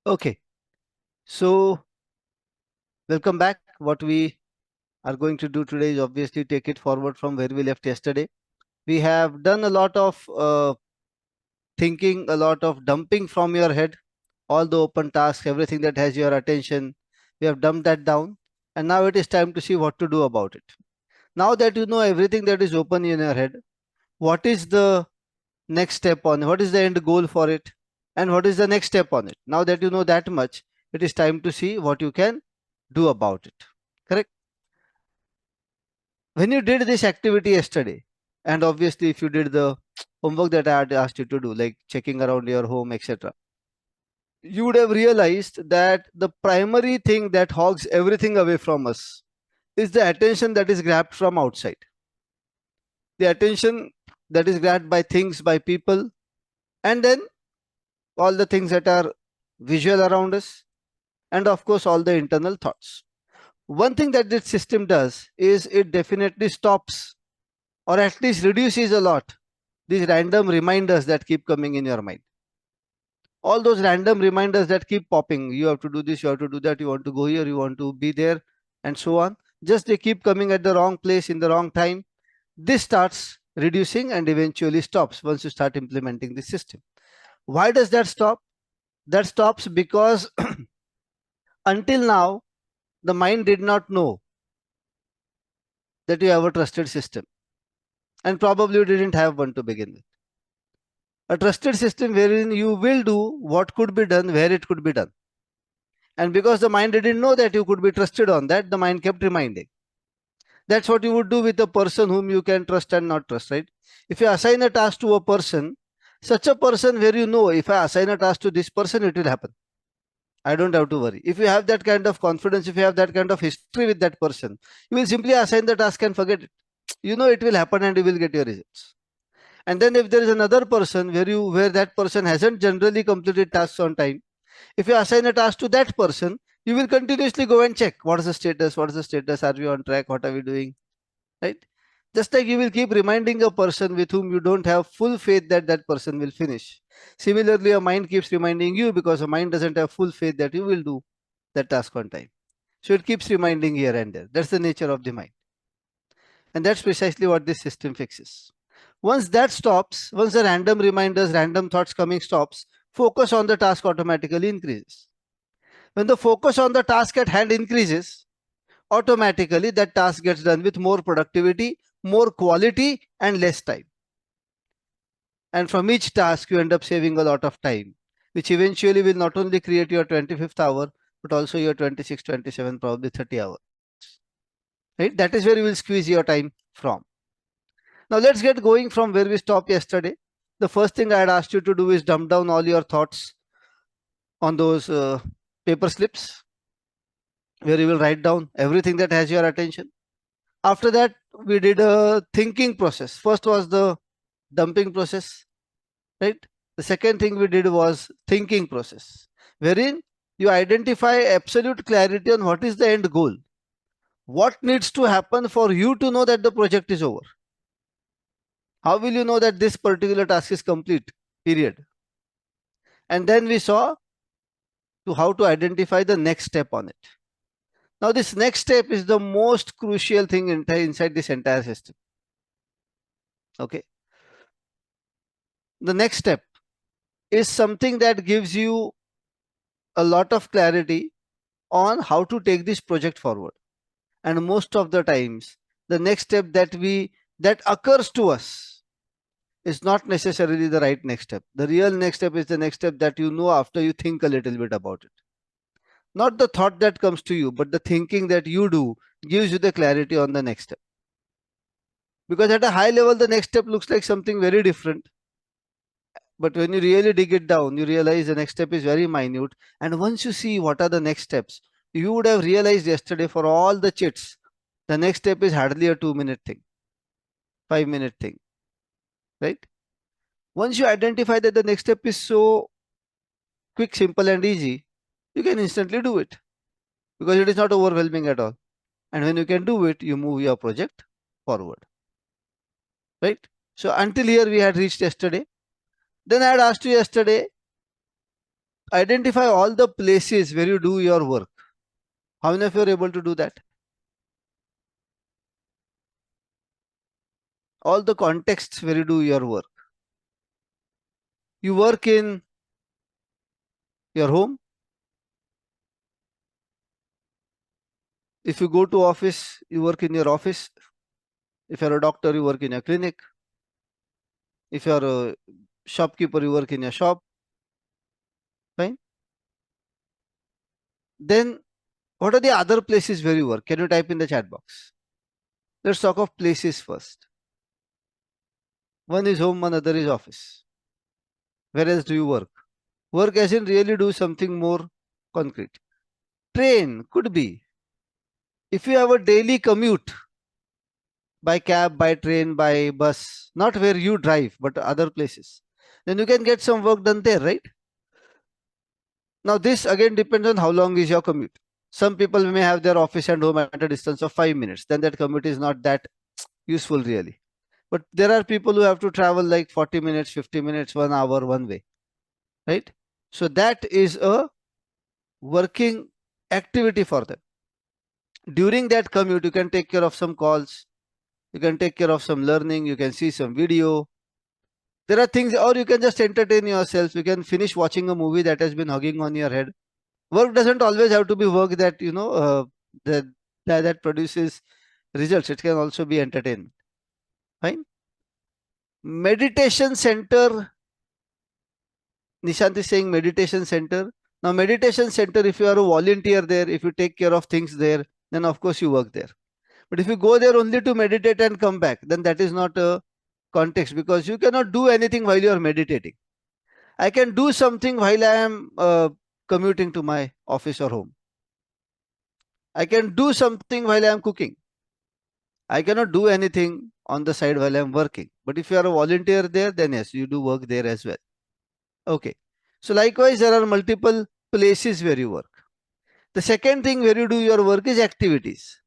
Okay, so welcome back. What we are going to do today is obviously take it forward from where we left yesterday. We have done a lot of thinking, a lot of dumping from your head, all the open tasks, everything that has your attention. We have dumped that down, and now it is time to see what to do about it. Now that you know everything that is open in your head, what is the next step on it? What is the end goal for it? And what is the next step on it? Now that you know that much, it is time to see what you can do about it. Correct? When you did this activity yesterday, and obviously if you did the homework that I had asked you to do, like checking around your home, etc., you would have realized that the primary thing that hogs everything away from us is the attention that is grabbed from outside. The attention that is grabbed by things, by people, and then all the things that are visual around us, and of course, all the internal thoughts. One thing that this system does is it definitely stops or at least reduces a lot these random reminders that keep coming in your mind. All those random reminders that keep popping, you have to do this, you have to do that, you want to go here, you want to be there, and so on. Just they keep coming at the wrong place in the wrong time. This starts reducing and eventually stops once you start implementing the system. Why does that stop? That stops because until now, the mind did not know that you have a trusted system, and probably you didn't have one to begin with. A trusted system wherein you will do what could be done where it could be done. And because the mind didn't know that you could be trusted on that, the mind kept reminding. That's what you would do with a person whom you can trust and not trust, right? If you assign a task to a person, such a person where you know if I assign a task to this person, it will happen. I don't have to worry. If you have that kind of confidence, if you have that kind of history with that person, you will simply assign the task and forget it. You know it will happen and you will get your results. And then if there is another person where that person hasn't generally completed tasks on time, if you assign a task to that person, you will continuously go and check what is the status, are we on track, what are we doing, right? Just like you will keep reminding a person with whom you don't have full faith that that person will finish. Similarly, a mind keeps reminding you because a mind doesn't have full faith that you will do that task on time. So it keeps reminding here and there. That's the nature of the mind. And that's precisely what this system fixes. Once that stops, once the random reminders, random thoughts coming stops, focus on the task automatically increases. When the focus on the task at hand increases, automatically that task gets done with more productivity, more quality, and less time. And from each task, you end up saving a lot of time, which eventually will not only create your 25th hour, but also your 26, 27, probably 30 hours. Right? That is where you will squeeze your time from. Now let's get going from where we stopped yesterday. The first thing I had asked you to do is dump down all your thoughts on those paper slips where you will write down everything that has your attention. After that, we did a thinking process. First was the dumping process, right? The second thing we did was thinking process, wherein you identify absolute clarity on what is the end goal. What needs to happen for you to know that the project is over? How will you know that this particular task is complete? Period. And then we saw to how to identify the next step on it. Now, this next step is the most crucial thing inside this entire system. Okay. The next step is something that gives you a lot of clarity on how to take this project forward. And most of the times, the next step that occurs to us is not necessarily the right next step. The real next step is the next step that you know after you think a little bit about it. Not the thought that comes to you, but the thinking that you do gives you the clarity on the next step. Because at a high level, the next step looks like something very different. But when you really dig it down, you realize the next step is very minute. And once you see what are the next steps, you would have realized yesterday for all the chits, the next step is hardly a 2-minute thing, 5-minute thing, right? Once you identify that the next step is so quick, simple, and easy, you can instantly do it because it is not overwhelming at all. And when you can do it, you move your project forward, right? So until here we had reached yesterday. Then I had asked you yesterday, Identify all the places where you do your work. How many of you are able to do that? All the contexts where you do your work. You work in your home. If you go to office, you work in your office. If you're a doctor, you work in your clinic. If you're a shopkeeper, you work in your shop. Fine. Then what are the other places where you work? Can you type in the chat box? Let's talk of places first. One is home, another is office. Where else do you work? Work as in really do something more concrete. Train could be. If you have a daily commute by cab, by train, by bus, not where you drive, but other places, then you can get some work done there, right? Now, this again depends on how long is your commute. Some people may have their office and home at a distance of 5 minutes. Then that commute is not that useful, really. But there are people who have to travel like 40 minutes, 50 minutes, 1 hour, one way, right? So that is a working activity for them. During that commute, you can take care of some calls, you can take care of some learning, you can see some video. There are things, or you can just entertain yourself. You can finish watching a movie that has been hugging on your head. Work doesn't always have to be work that, that, that produces results. It can also be entertainment. Fine. Meditation center. Nishant is saying meditation center. Now, meditation center, if you are a volunteer there, if you take care of things there, then of course you work there. But if you go there only to meditate and come back, then that is not a context, because you cannot do anything while you are meditating. I can do something while I am commuting to my office or home. I can do something while I am cooking. I cannot do anything on the side while I am working. But if you are a volunteer there, then yes, you do work there as well. Okay. So likewise, there are multiple places where you work. The second thing where you do your work is activities.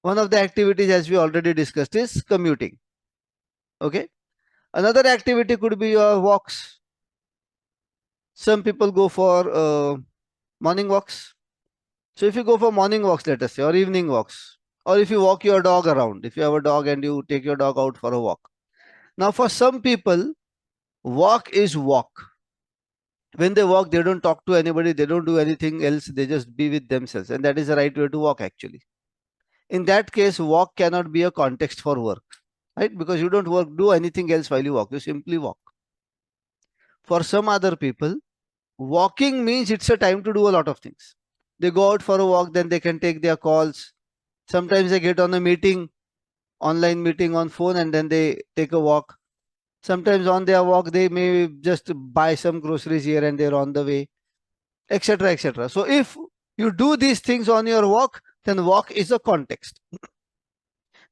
One of the activities, as we already discussed, is commuting. Okay. Another activity could be your walks. Some people go for morning walks. So if you go for morning walks, let us say, or evening walks, or if you walk your dog around, if you have a dog and you take your dog out for a walk. Now, for some people, walk is walk. When they walk, they don't talk to anybody, they don't do anything else, they just be with themselves. And that is the right way to walk, actually. In that case, walk cannot be a context for work, right? Because you don't do anything else while you walk, you simply walk. For some other people, walking means it's a time to do a lot of things. They go out for a walk, then they can take their calls. Sometimes they get on a meeting, online meeting on phone, and then they take a walk. Sometimes on their walk, they may just buy some groceries here and there on the way, etc., etc. So if you do these things on your walk, then walk is a context.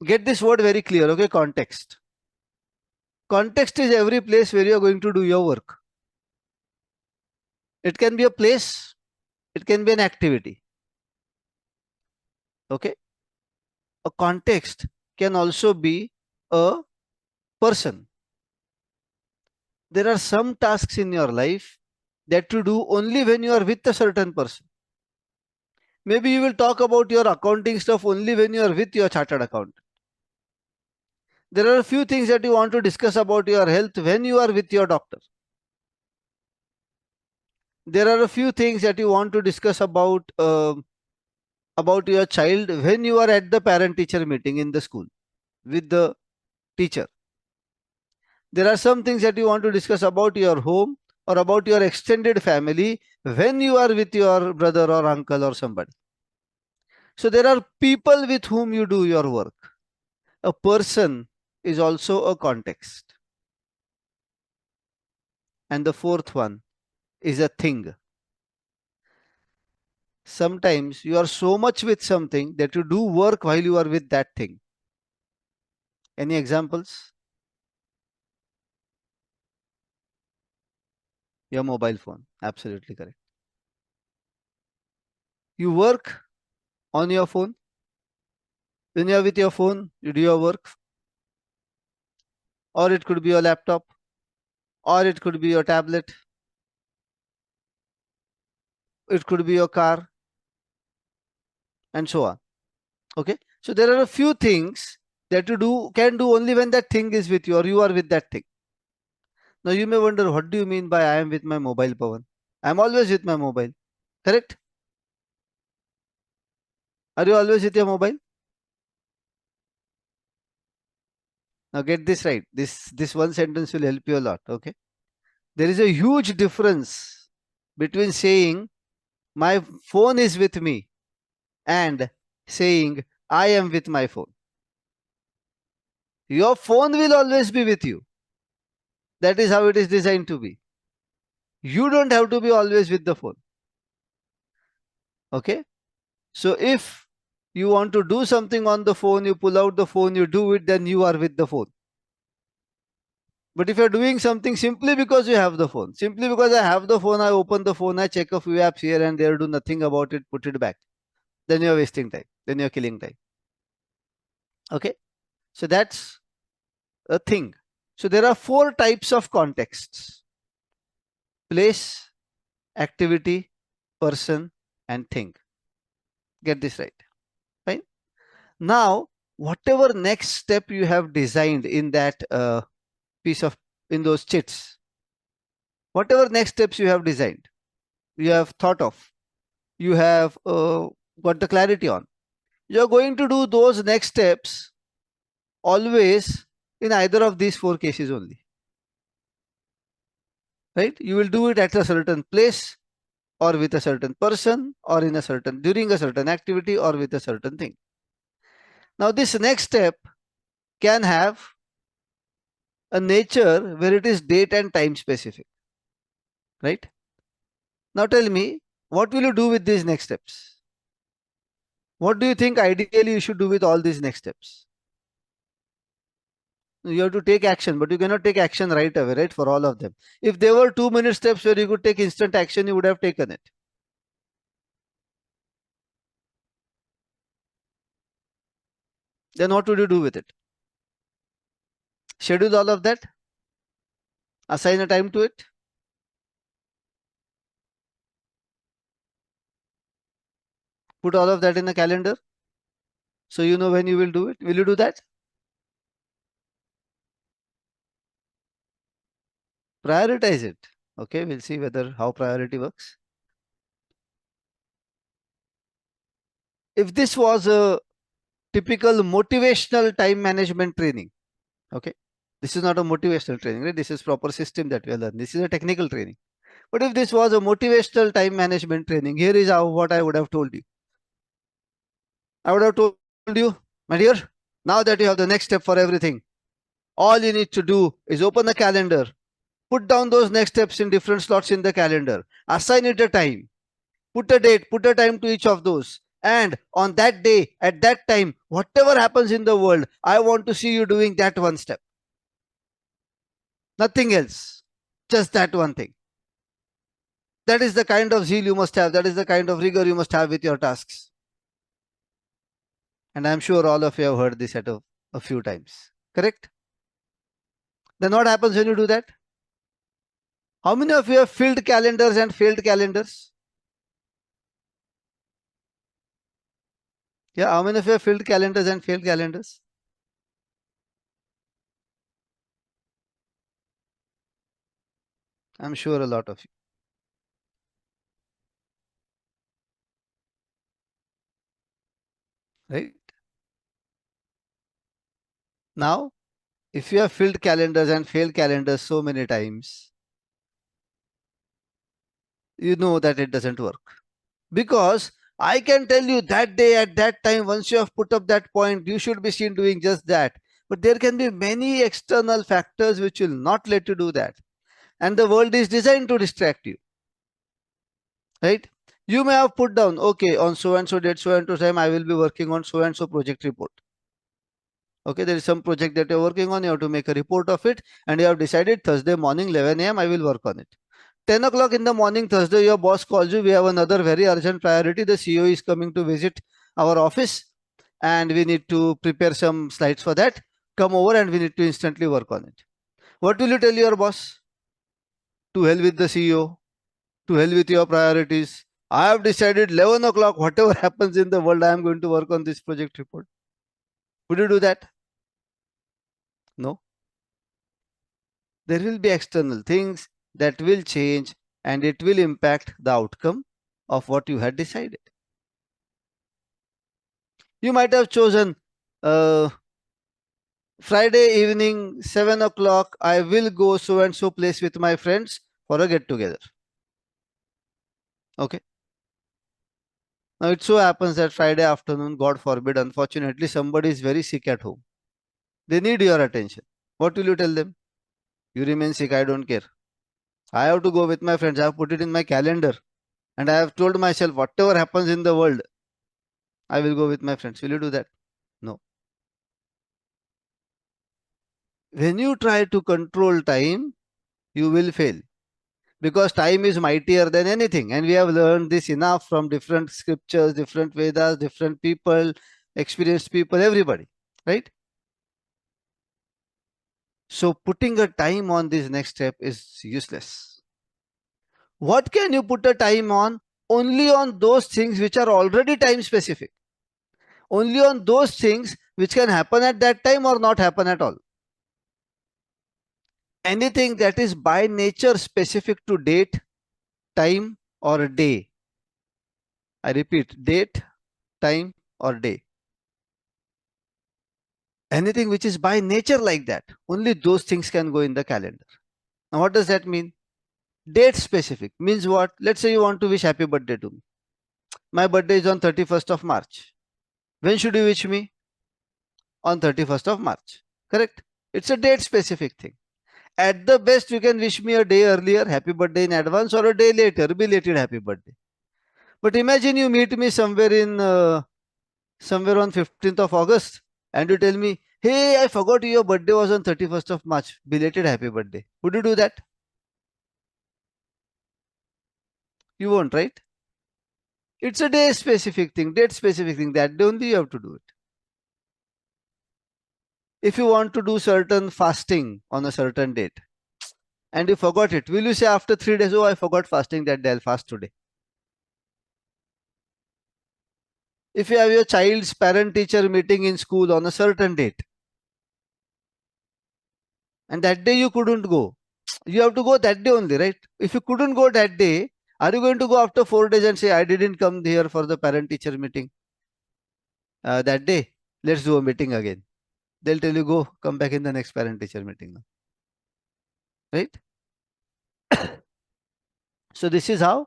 Get this word very clear, okay? Context. Context is every place where you are going to do your work. It can be a place, it can be an activity. Okay? A context can also be a person. There are some tasks in your life that you do only when you are with a certain person. Maybe you will talk about your accounting stuff only when you are with your chartered accountant. There are a few things that you want to discuss about your health when you are with your doctor. There are a few things that you want to discuss about your child when you are at the parent teacher meeting in the school with the teacher. There are some things that you want to discuss about your home or about your extended family when you are with your brother or uncle or somebody. So there are people with whom you do your work. A person is also a context. And the fourth one is a thing. Sometimes you are so much with something that you do work while you are with that thing. Any examples? Your mobile phone. Absolutely correct. You work on your phone. When you are with your phone, you do your work. Or it could be your laptop. Or it could be your tablet. it could be your car, and so on. Okay, so there are a few things that you can do only when that thing is with you or you are with that thing. Now you may wonder, what do you mean by I am with my mobile, Pawan? I am always with my mobile. Correct? Are you always with your mobile? Now get this right. This one sentence will help you a lot. Okay. There is a huge difference between saying my phone is with me and saying I am with my phone. Your phone will always be with you. That is how it is designed to be. You don't have to be always with the phone. Okay. So if you want to do something on the phone, you pull out the phone, you do it, then you are with the phone. But if you're doing something simply because you have the phone, simply because I have the phone, I open the phone, I check a few apps here and there, do nothing about it, put it back, then you're wasting time. Then you're killing time. Okay. So that's a thing. So there are 4 types of contexts: place, activity, person, and thing. Get this right. Fine. Now, whatever next step you have designed in that piece of, in those chits, whatever next steps you have designed, you have thought of, you have got the clarity on, you're going to do those next steps always in either of these 4 cases only. Right? You will do it at a certain place, or with a certain person, or in a certain, during a certain activity, or with a certain thing. Now this next step can have a nature where it is date and time specific. Right? Now tell me, what will you do with these next steps? What do you think ideally you should do with all these next steps? You have to take action, but you cannot take action right away, right? For all of them. If there were 2-minute steps where you could take instant action, you would have taken it. Then what would you do with it? Schedule all of that? Assign a time to it? Put all of that in a calendar? So you know when you will do it? Will you do that? Prioritize it. Okay, we'll see whether how priority works. If this was a typical motivational time management training, okay, this is not a motivational training, right? This is proper system that we learn. This is a technical training. But if this was a motivational time management training, here is how what I would have told you. I would have told you, my dear, now that you have the next step for everything, all you need to do is open the calendar, put down those next steps in different slots in the calendar, assign it a time, put a date, put a time to each of those. And on that day, at that time, whatever happens in the world, I want to see you doing that one step. Nothing else. Just that one thing. That is the kind of zeal you must have. That is the kind of rigor you must have with your tasks. And I'm sure all of you have heard this at a few times. Correct? Then what happens when you do that? How many of you have filled calendars and failed calendars? Yeah, how many of you have filled calendars and failed calendars? I'm sure a lot of you. Right? Now, if you have filled calendars and failed calendars so many times, you know that it doesn't work. Because I can tell you that day at that time, once you have put up that point, you should be seen doing just that. But there can be many external factors which will not let you do that. And the world is designed to distract you. Right? You may have put down, okay, on so and so date, so and so time, I will be working on so and so project report. Okay, there is some project that you're working on, you have to make a report of it, and you have decided Thursday morning 11 a.m. I will work on it. 10 o'clock in the morning Thursday, your boss calls you, we have another very urgent priority. The CEO is coming to visit our office and we need to prepare some slides for that. Come over and we need to instantly work on it. What will you tell your boss? To hell with the CEO, to hell with your priorities. I have decided 11 o'clock, whatever happens in the world, I am going to work on this project report. Would you do that? No. There will be external things that will change and it will impact the outcome of what you had decided. You might have chosen Friday evening, 7 o'clock, I will go so and so place with my friends for a get together. Okay. Now it so happens that Friday afternoon, God forbid, unfortunately, somebody is very sick at home. They need your attention. What will you tell them? You remain sick, I don't care. I have to go with my friends. I have put it in my calendar. And I have told myself, whatever happens in the world, I will go with my friends. Will you do that? No. When you try to control time, you will fail. Because time is mightier than anything. And we have learned this enough from different scriptures, different Vedas, different people, experienced people, everybody. Right? So putting a time on this next step is useless. What can you put a time on? Only on those things which are already time specific. Only on those things which can happen at that time or not happen at all. Anything that is by nature specific to date, time or day. I repeat, date, time or day. Anything which is by nature like that, only those things can go in the calendar. Now what does that mean? Date specific means what? Let's say you want to wish happy birthday to me. My birthday is on 31st of March. When should you wish me? On 31st of March. Correct? It's a date specific thing. At the best, you can wish me a day earlier, happy birthday in advance, or a day later, belated happy birthday. But imagine you meet me somewhere on 15th of August and you tell me, hey, I forgot your birthday was on 31st of March, belated happy birthday. Would you do that? You won't, right? It's a day specific thing, date specific thing. That day only you have to do it. If you want to do certain fasting on a certain date and you forgot it, will you say after 3 days, oh, I forgot fasting that day, I'll fast today? If you have your child's parent teacher meeting in school on a certain date and that day you couldn't go, you have to go that day only, right? If you couldn't go that day, are you going to go after 4 days and say, I didn't come here for the parent teacher meeting that day? Let's do a meeting again. They'll tell you, go, come back in the next parent teacher meeting now. Right? So this is how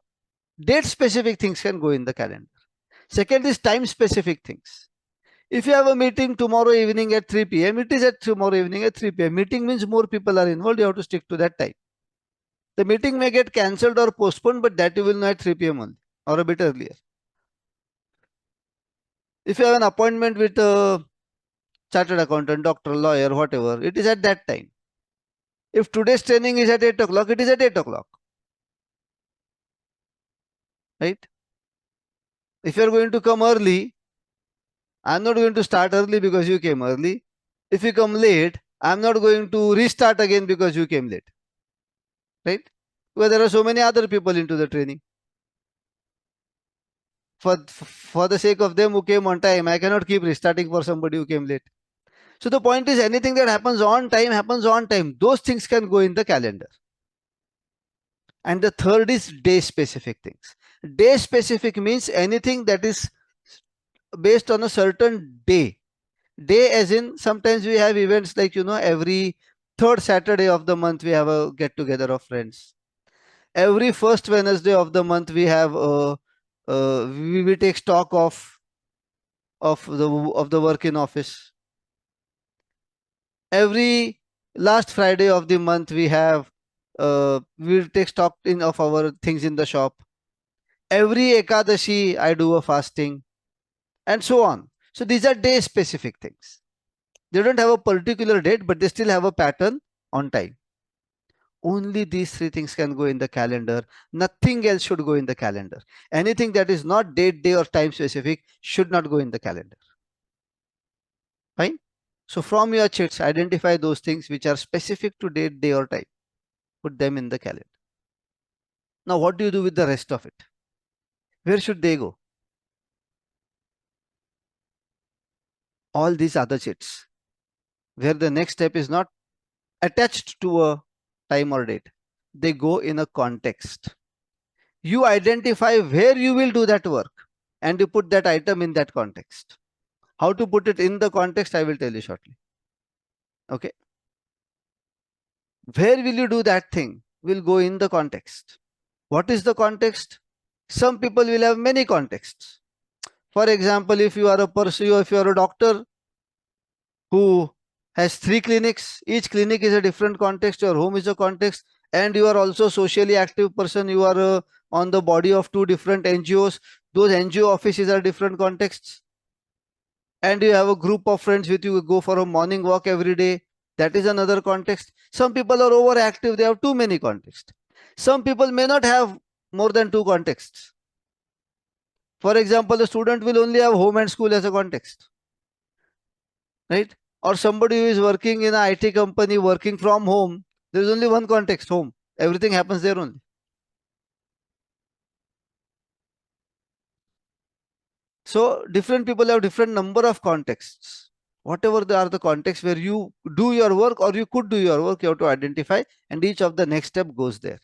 date specific things can go in the calendar. Second is time specific things. If you have a meeting tomorrow evening at 3 p.m., it is at tomorrow evening at 3 p.m. Meeting means more people are involved, you have to stick to that time. The meeting may get cancelled or postponed, but that you will know at 3 p.m. only or a bit earlier. If you have an appointment with a chartered accountant, doctor, lawyer, whatever, it is at that time. If today's training is at 8 o'clock, it is at 8 o'clock. Right? If you are going to come early, I am not going to start early because you came early. If you come late, I am not going to restart again because you came late. Right? Because there are so many other people into the training. For the sake of them who came on time, I cannot keep restarting for somebody who came late. So the point is, anything that happens on time happens on time. Those things can go in the calendar. And the third is day specific things. Day specific means anything that is based on a certain day. Day as in, sometimes we have events like, every third Saturday of the month we have a get together of friends. Every first Wednesday of the month we have we take stock of the work in office. Every last Friday of the month we have we'll take stock of our things in the shop. Every Ekadashi I do a fasting and so on. So these are day specific things. They don't have a particular date, but they still have a pattern on time. Only these three things can go in the calendar. Nothing else should go in the calendar. Anything that is not date, day or time specific should not go in the calendar. Fine? So from your chits, identify those things which are specific to date, day or time. Put them in the calendar. Now what do you do with the rest of it? Where should they go? All these other chits, where the next step is not attached to a time or date. They go in a context. You identify where you will do that work and you put that item in that context. How to put it in the context, I will tell you shortly. Okay. Where will you do that thing will go in the context. What is the context? Some people will have many contexts. For example, if you are a person, if you are a doctor who has 3 clinics, each clinic is a different context, your home is a context, and you are also socially active person, you are on the body of 2 different NGOs, those NGO offices are different contexts, and you have a group of friends with you, go for a morning walk every day, that is another context. Some people are overactive, they have too many contexts. Some people may not have more than 2 contexts. For example, a student will only have home and school as a context, right? Or somebody who is working in an IT company, working from home, there is only one context, home. Everything happens there only. So different people have different number of contexts. Whatever they are the contexts where you do your work or you could do your work, you have to identify, and each of the next step goes there.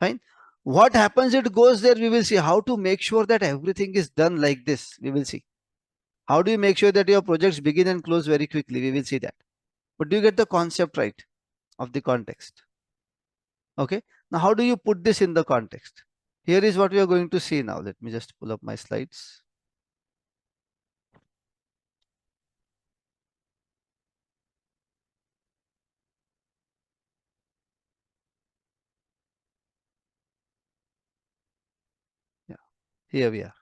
Fine. What happens, it goes there, we will see how to make sure that everything is done like this. We will see. How do you make sure that your projects begin and close very quickly? We will see that. But do you get the concept right of the context? Okay. Now, how do you put this in the context? Here is what we are going to see now. Let me just pull up my slides. Yeah, here we are.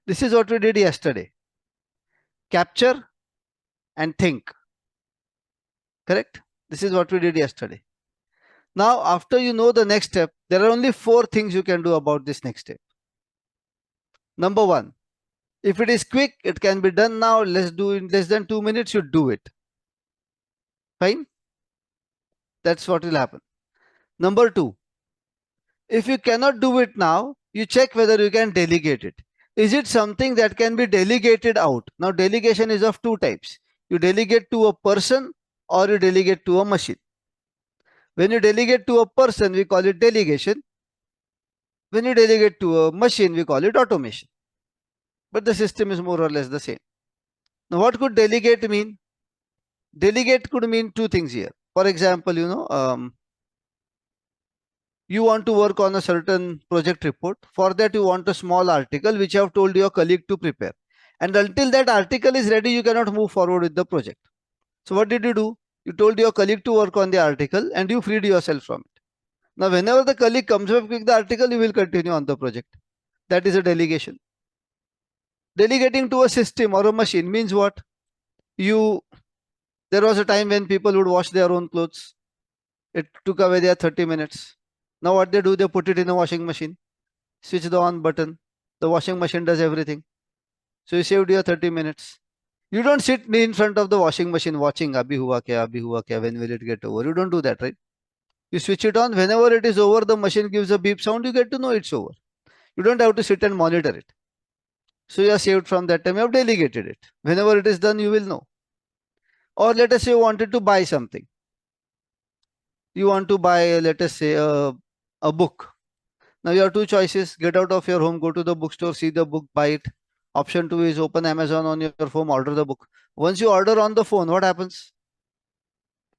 This is what we did yesterday. Capture and think. Correct? This is what we did yesterday. Now, after you know the next step, there are only 4 things you can do about this next step. Number 1, if it is quick, it can be done now. Let's do in less than 2 minutes, you do it. Fine? That's what will happen. Number 2, if you cannot do it now, you check whether you can delegate it. Is it something that can be delegated out? Now, delegation is of 2 types. You delegate to a person or you delegate to a machine. When you delegate to a person, we call it delegation. When you delegate to a machine, we call it automation. But the system is more or less the same. Now, what could delegate mean? Delegate could mean 2 things here. For example, you want to work on a certain project report. For that, you want a small article which you have told your colleague to prepare. And until that article is ready, you cannot move forward with the project. So what did you do? You told your colleague to work on the article and you freed yourself from it. Now, whenever the colleague comes up with the article, you will continue on the project. That is a delegation. Delegating to a system or a machine means what? There was a time when people would wash their own clothes. It took away their 30 minutes. Now what they do, they put it in a washing machine, switch the on button. The washing machine does everything. So you saved your 30 minutes. You don't sit in front of the washing machine watching abhi hua kya, when will it get over? You don't do that, right? You switch it on. Whenever it is over, the machine gives a beep sound. You get to know it's over. You don't have to sit and monitor it. So you are saved from that time. You have delegated it. Whenever it is done, you will know. Or let us say you wanted to buy something. You want to buy, let us say, a book. Now you have 2 choices. Get out of your home, go to the bookstore, see the book, buy it. Option 2 is open Amazon on your phone, order the book. Once you order on the phone, what happens?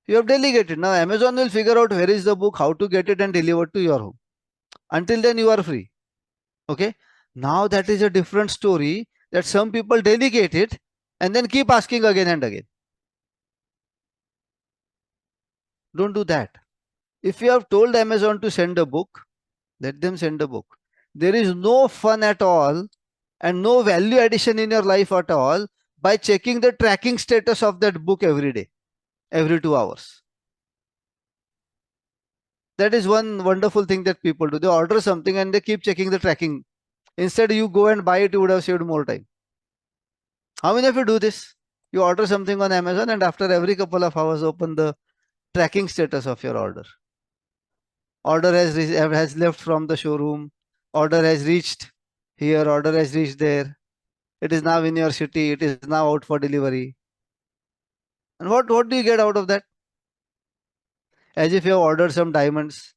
You have delegated. Now Amazon will figure out where is the book, how to get it and deliver to your home. Until then, you are free. Okay. Now that is a different story, that some people delegate it and then keep asking again and again. Don't do that. If you have told Amazon to send a book, let them send a book. There is no fun at all and no value addition in your life at all by checking the tracking status of that book every day, every 2 hours. That is one wonderful thing that people do. They order something and they keep checking the tracking. Instead, you go and buy it, you would have saved more time. How many of you do this? You order something on Amazon and after every couple of hours, open the tracking status of your order. Order has left from the showroom. Order has reached here, order has reached there. It is now in your city, it is now out for delivery. And what do you get out of that? As if you have ordered some diamonds,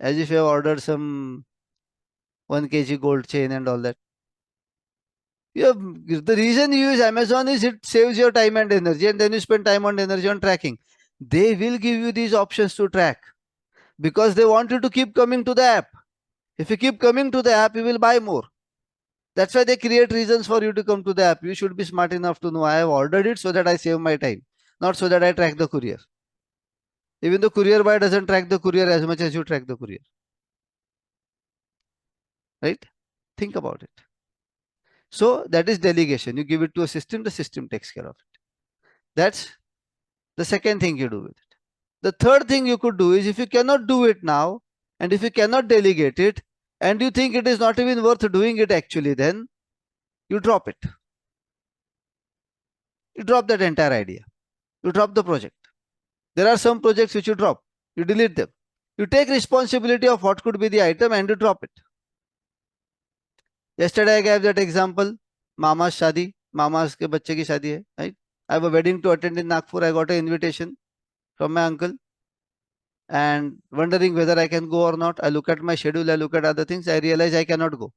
as if you have ordered some 1 kg gold chain and all that. The reason you use Amazon is it saves your time and energy, and then you spend time and energy on tracking. They will give you these options to track because they want you to keep coming to the app. If you keep coming to the app, you will buy more. That's why they create reasons for you to come to the app. You should be smart enough to know I have ordered it so that I save my time, not so that I track the courier. Even the courier buyer doesn't track the courier as much as you track the courier. Right? Think about it. So that is delegation. You give it to a system, the system takes care of it. That's the second thing you do with it. The third thing you could do is if you cannot do it now, and if you cannot delegate it, and you think it is not even worth doing it actually, then you drop it. You drop that entire idea. You drop the project. There are some projects which you drop. You delete them. You take responsibility of what could be the item and you drop it. Yesterday I gave that example. Mama's shadi. Mama's ke bacche ki shadi hai. Right? I have a wedding to attend in Nagpur. I got an invitation from my uncle. And wondering whether I can go or not. I look at my schedule. I look at other things. I realize I cannot go.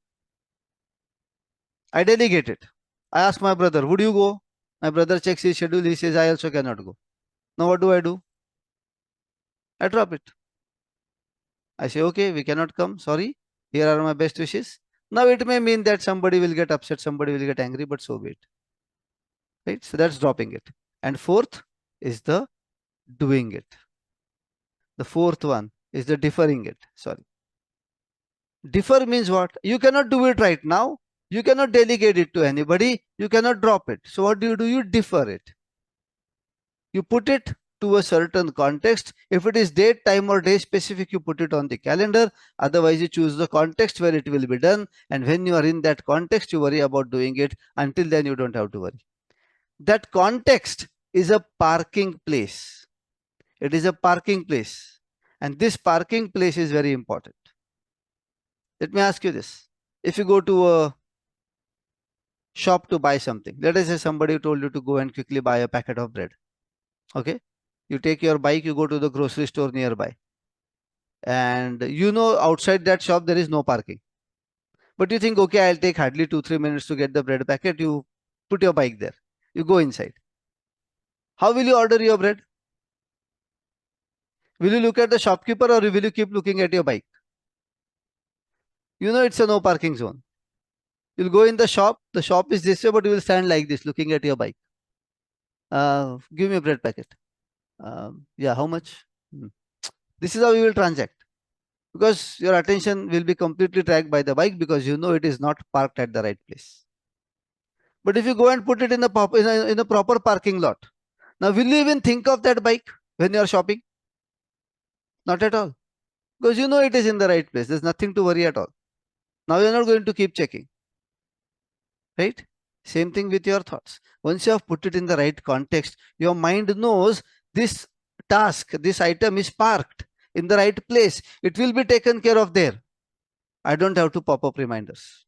I delegate it. I ask my brother, would you go? My brother checks his schedule. He says, I also cannot go. Now what do? I drop it. I say, okay, we cannot come. Sorry. Here are my best wishes. Now it may mean that somebody will get upset, somebody will get angry, but so be it. Right? So that's dropping it. And fourth is the doing it. The fourth one is the deferring it. Sorry. Defer means what? You cannot do it right now. You cannot delegate it to anybody. You cannot drop it. So what do? You defer it. You put it to a certain context. If it is date, time or day specific, you put it on the calendar. Otherwise, you choose the context where it will be done. And when you are in that context, you worry about doing it. Until then, you don't have to worry. That context is a parking place. It is a parking place. And this parking place is very important. Let me ask you this. If you go to a shop to buy something, let us say somebody told you to go and quickly buy a packet of bread. Okay. You take your bike, you go to the grocery store nearby. And you know outside that shop there is no parking. But you think, okay, I'll take hardly 2-3 minutes to get the bread packet. You put your bike there. You go inside. How will you order your bread? Will you look at the shopkeeper or will you keep looking at your bike? You know it's a no parking zone. You'll go in the shop is this way, but you will stand like this looking at your bike. Give me a bread packet. Yeah, how much? This is how you will transact. Because your attention will be completely tracked by the bike because you know it is not parked at the right place. But if you go and put it in a proper parking lot, now will you even think of that bike when you are shopping? Not at all. Because you know it is in the right place. There's nothing to worry at all. Now you're not going to keep checking. Right? Same thing with your thoughts. Once you have put it in the right context, your mind knows this task, this item is parked in the right place. It will be taken care of there. I don't have to pop up reminders.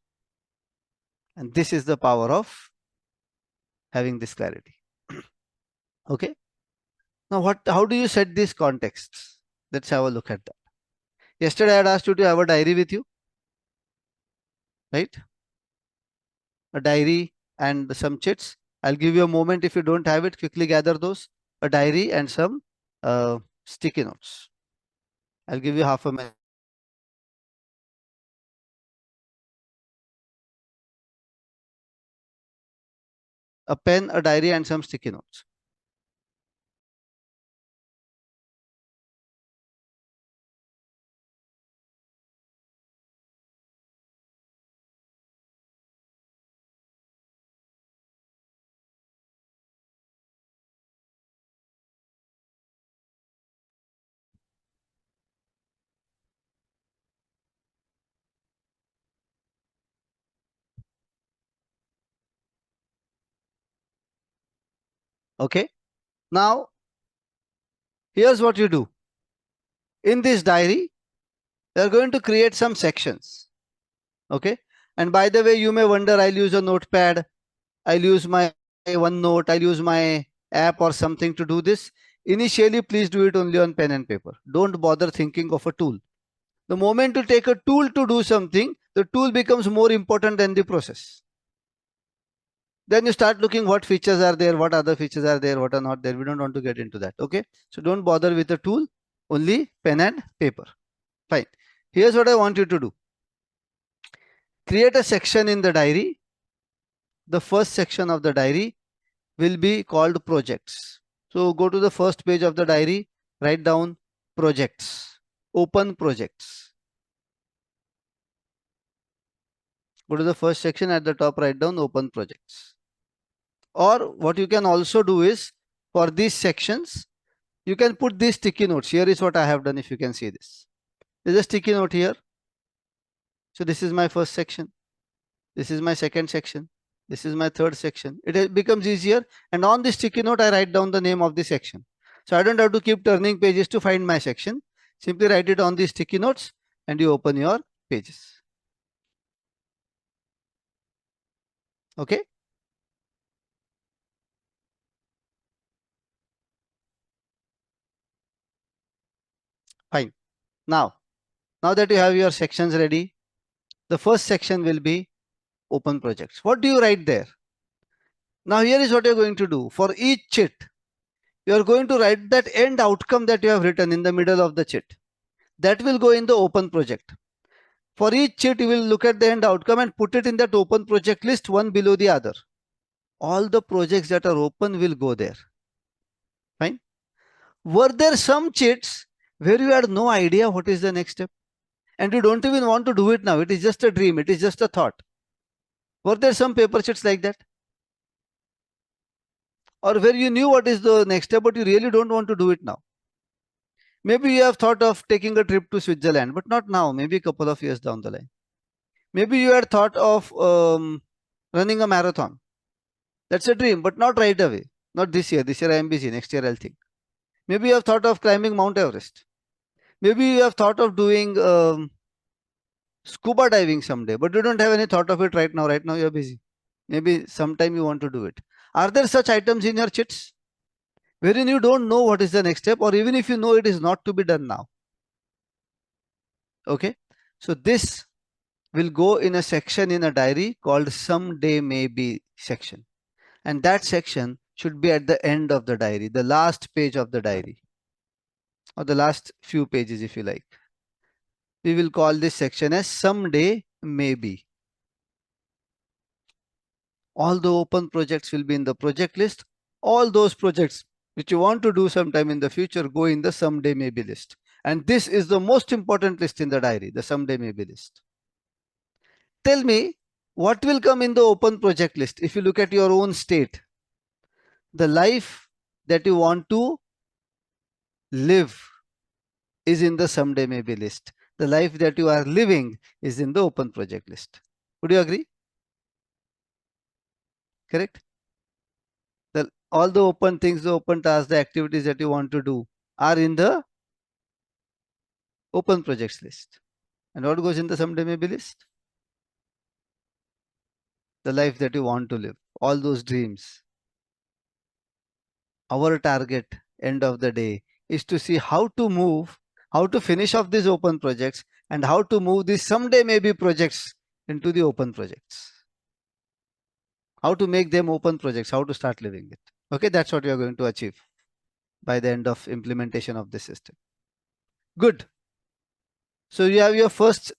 And this is the power of having this clarity. Okay. Now how do you set these contexts? Let's have a look at that. Yesterday I had asked you to have a diary with you. Right? A diary and some chits. I'll give you a moment. If you don't have it, quickly gather those. A diary and some sticky notes. I'll give you half a minute. A pen, a diary and some sticky notes. Okay. Now, here's what you do. In this diary, you are going to create some sections. Okay. And by the way, you may wonder, I'll use a notepad, I'll use my OneNote, I'll use my app or something to do this. Initially, please do it only on pen and paper. Don't bother thinking of a tool. The moment you take a tool to do something, the tool becomes more important than the process. Then you start looking what features are there, what other features are there, what are not there. We don't want to get into that. Okay. So don't bother with the tool, only pen and paper. Fine. Here's what I want you to do. Create a section in the diary. The first section of the diary will be called projects. So go to the first page of the diary, write down projects, open projects. Go to the first section, at the top write down open projects. Or what you can also do is, for these sections, you can put these sticky notes. Here is what I have done, if you can see this. There's a sticky note here. So this is my first section. This is my second section. This is my third section. It becomes easier. And on this sticky note, I write down the name of the section. So I don't have to keep turning pages to find my section. Simply write it on these sticky notes and you open your pages. Okay. Fine. Now that you have your sections ready, the first section will be open projects. What do you write there? Now here is what you're going to do. For each chit, you are going to write that end outcome that you have written in the middle of the chit. That will go in the open project. For each chit, you will look at the end outcome and put it in that open project list, one below the other. All the projects that are open will go there. Fine. Were there some chits where you had no idea what is the next step? And you don't even want to do it now. It is just a dream. It is just a thought. Were there some paper chits like that? Or where you knew what is the next step, but you really don't want to do it now? Maybe you have thought of taking a trip to Switzerland, but not now, maybe a couple of years down the line. Maybe you had thought of running a marathon. That's a dream, but not right away. Not this year. This year I am busy. Next year I'll think. Maybe you have thought of climbing Mount Everest. Maybe you have thought of doing scuba diving someday, but you don't have any thought of it right now. Right now you're busy. Maybe sometime you want to do it. Are there such items in your chits wherein you don't know what is the next step, or even if you know, it is not to be done now? Okay. So this will go in a section in a diary called someday maybe section. And that section should be at the end of the diary, the last page of the diary, or the last few pages if you like. We will call this section as someday maybe. All the open projects will be in the project list. All those projects which you want to do sometime in the future go in the someday maybe list. And this is the most important list in the diary, the someday maybe list. Tell me, what will come in the open project list if you look at your own state? The life that you want to live is in the someday maybe list. The life that you are living is in the open project list. Would you agree? Correct? All the open things, the open tasks, the activities that you want to do are in the open projects list. And what goes in the someday maybe list? The life that you want to live, all those dreams. Our target, end of the day, is to see how to move, how to finish off these open projects, and how to move these someday maybe projects into the open projects. How to make them open projects, how to start living it. Okay, that's what you are going to achieve by the end of implementation of the system. Good. So you have your first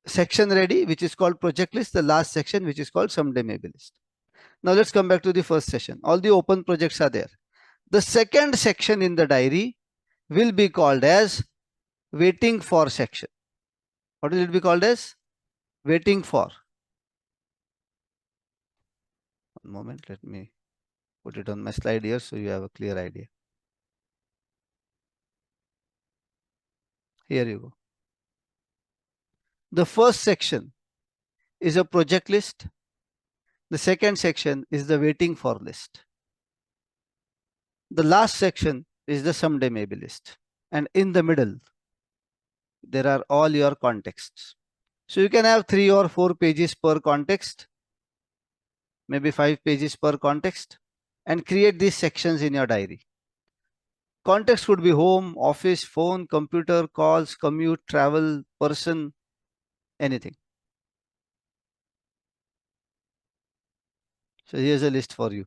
section ready, which is called project list, the last section, which is called someday maybe list. Now let's come back to the first session. All the open projects are there. The second section in the diary will be called as waiting for section. What will it be called as? Waiting for. One moment, let me put it on my slide here so you have a clear idea. Here you go. The first section is a project list. The second section is the waiting for list. The last section is the someday maybe list. And in the middle, there are all your contexts. So you can have 3 or 4 pages per context, maybe 5 pages per context, and create these sections in your diary. Context could be home, office, phone, computer, calls, commute, travel, person, anything. So here's a list for you.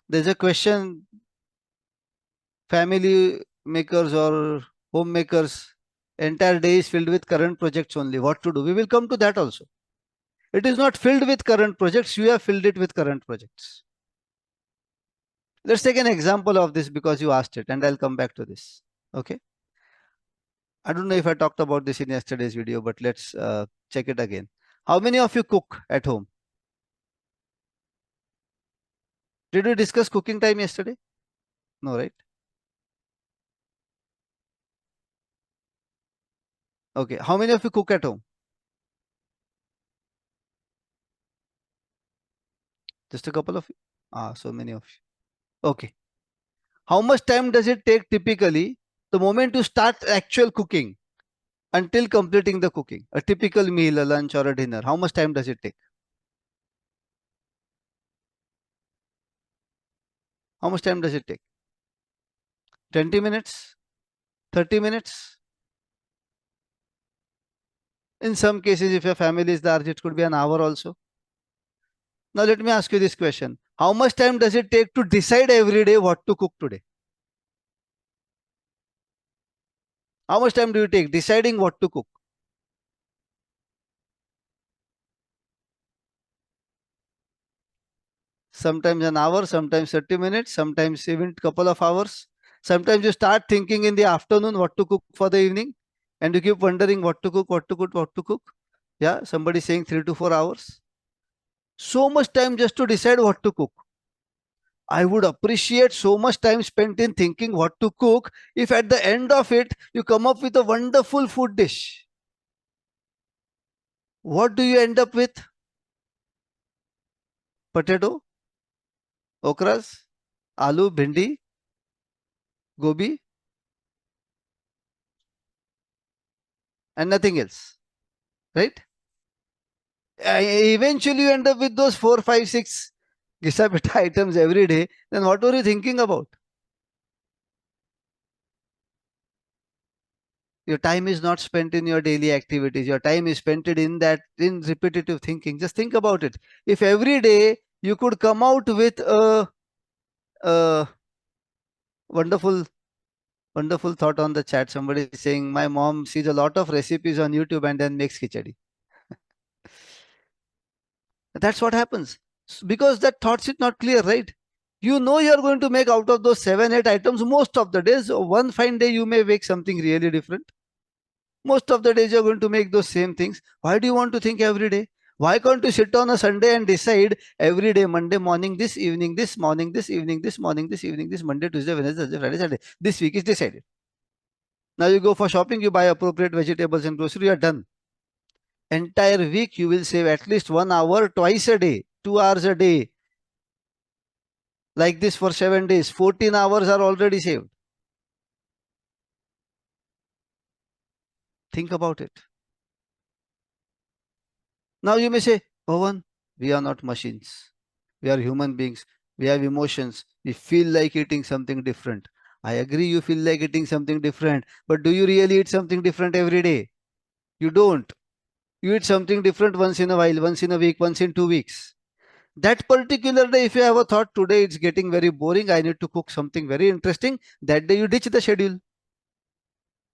There's a question, family makers or homemakers, entire day is filled with current projects only. What to do? We will come to that also. It is not filled with current projects. You have filled it with current projects. Let's take an example of this because you asked it, and I'll come back to this. Okay. I don't know if I talked about this in yesterday's video, but let's check it again. How many of you cook at home? Did we discuss cooking time yesterday? No, right? Okay. How many of you cook at home? Just a couple of you? Ah, so many of you. Okay. How much time does it take typically the moment you start actual cooking until completing the cooking? A typical meal, a lunch or a dinner. How much time does it take? How much time does it take? 20 minutes? 30 minutes? In some cases, if your family is large, it could be an hour also. Now, let me ask you this question. How much time does it take to decide every day what to cook today? How much time do you take deciding what to cook? Sometimes an hour, sometimes 30 minutes, sometimes even couple of hours. Sometimes you start thinking in the afternoon what to cook for the evening, and you keep wondering what to cook, what to cook, what to cook. Yeah, somebody saying 3 to 4 hours. So much time just to decide what to cook. I would appreciate so much time spent in thinking what to cook if at the end of it you come up with a wonderful food dish. What do you end up with? Potato, okras, aloo, bhindi, gobi, and nothing else, right? Eventually, you end up with those 4, 5, 6 gisabita items every day. Then what were you thinking about? Your time is not spent in your daily activities. Your time is spent in that in repetitive thinking. Just think about it. If every day you could come out with a wonderful wonderful thought on the chat. Somebody is saying my mom sees a lot of recipes on YouTube and then makes khichdi. That's what happens. Because that thoughts is not clear, right? You know you're going to make out of those 7, 8 items most of the days. One fine day you may make something really different. Most of the days you're going to make those same things. Why do you want to think every day? Why can't you sit on a Sunday and decide every day, Monday morning, this evening, this morning, this evening, this morning, this evening, this Monday, Tuesday, Wednesday, Thursday, Friday, Saturday. This week is decided. Now you go for shopping, you buy appropriate vegetables and grocery, you're done. Entire week you will save at least 1 hour twice a day, 2 hours a day. Like this for 7 days, 14 hours are already saved. Think about it. Now you may say, Pawan, we are not machines. We are human beings. We have emotions. We feel like eating something different. I agree you feel like eating something different, but do you really eat something different every day? You don't. You eat something different once in a while, once in a week, once in 2 weeks. That particular day, if you have a thought today it's getting very boring, I need to cook something very interesting, that day you ditch the schedule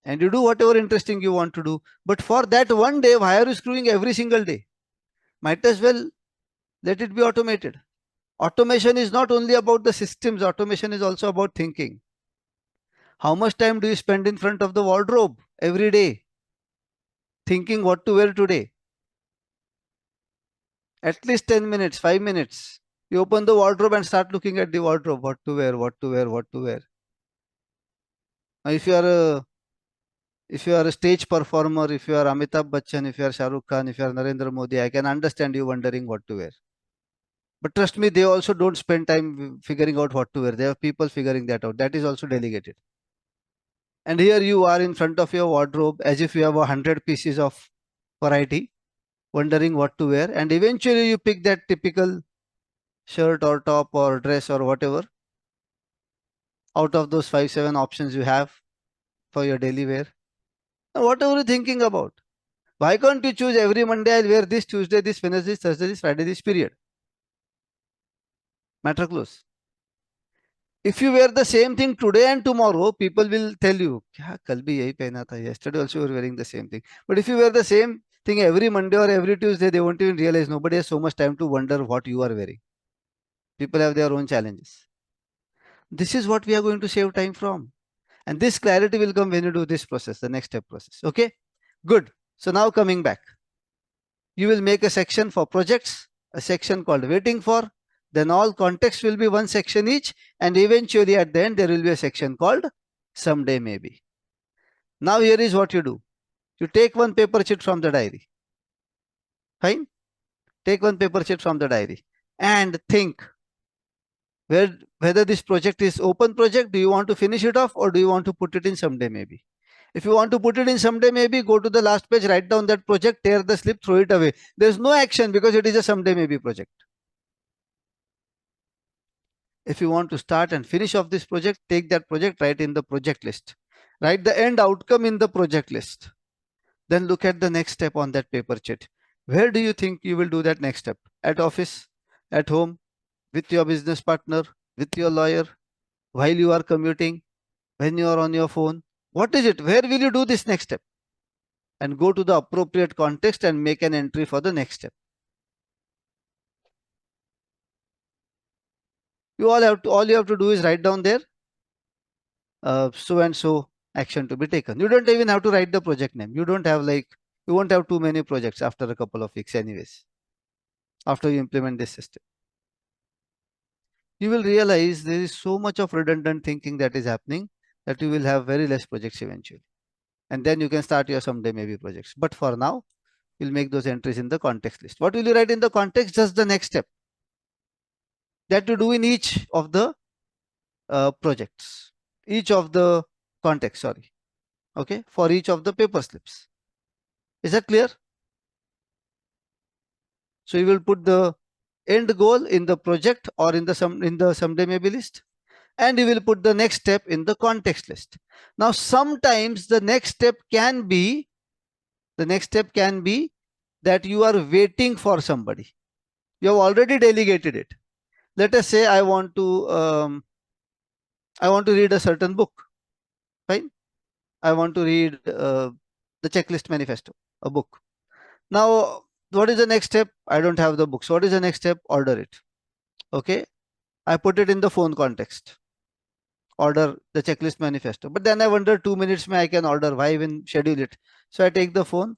and you do whatever interesting you want to do. But for that one day, why are you screwing every single day? Might as well let it be automated. Automation is not only about the systems, automation is also about thinking. How much time do you spend in front of the wardrobe every day thinking what to wear today? At least 10 minutes, 5 minutes. You open the wardrobe and start looking at the wardrobe, what to wear, what to wear, what to wear. Now, if you are a stage performer, if you are Amitabh Bachchan, if you are Shah Rukh Khan, if you are Narendra Modi, I can understand you wondering what to wear. But trust me, they also don't spend time figuring out what to wear. They have people figuring that out. That is also delegated. And here you are in front of your wardrobe as if you have 100 pieces of variety, wondering what to wear. And eventually you pick that typical shirt or top or dress or whatever out of those 5, 7 options you have for your daily wear. Now, what are you thinking about? Why can't you choose every Monday I'll wear this, Tuesday this, Wednesday this, Thursday this, Friday this, period? Matter close. If you wear the same thing today and tomorrow, people will tell you, "Kya, kal bhi yahi pehna tha. Yesterday also you were wearing the same thing." But if you wear the same thing every Monday or every Tuesday, they won't even realize. Nobody has so much time to wonder what you are wearing. People have their own challenges. This is what we are going to save time from. And this clarity will come when you do this process, the next step process. Okay, good. So now coming back, you will make a section for projects, a section called waiting for, then all context will be one section each, and eventually at the end there will be a section called someday maybe. Now here is what you do. You take one paper sheet from the diary. Fine? Take one paper sheet from the diary and think whether this project is open project, do you want to finish it off or do you want to put it in someday maybe? If you want to put it in someday maybe, go to the last page, write down that project, tear the slip, throw it away. There's no action because it is a someday maybe project. If you want to start and finish off this project, take that project, write in the project list. Write the end outcome in the project list. Then look at the next step on that paper sheet. Where do you think you will do that next step? At office, at home, with your business partner, with your lawyer, while you are commuting, when you are on your phone? What is it? Where will you do this next step? And go to the appropriate context and make an entry for the next step. All you have to do is write down there so and so action to be taken. You don't even have to write the project name. You won't have too many projects after a couple of weeks anyways, after you implement this system. You will realize there is so much of redundant thinking that is happening that you will have very less projects eventually. And then you can start your someday maybe projects. But for now, you'll make those entries in the context list. What will you write in the context? Just the next step that you do in each of the projects, each of the context, sorry. Okay, for each of the paper slips. Is that clear? So you will put the end goal in the project or in the someday maybe list, and you will put the next step in the context list. Now sometimes the next step can be that you are waiting for somebody. You have already delegated it. Let us say I want to read a certain book. Fine. I want to read the Checklist Manifesto, a book. Now, what is the next step? I don't have the book. So what is the next step? Order it. Okay. I put it in the phone context. Order the Checklist Manifesto. But then I wonder 2 minutes may I can order. Why even schedule it? So I take the phone,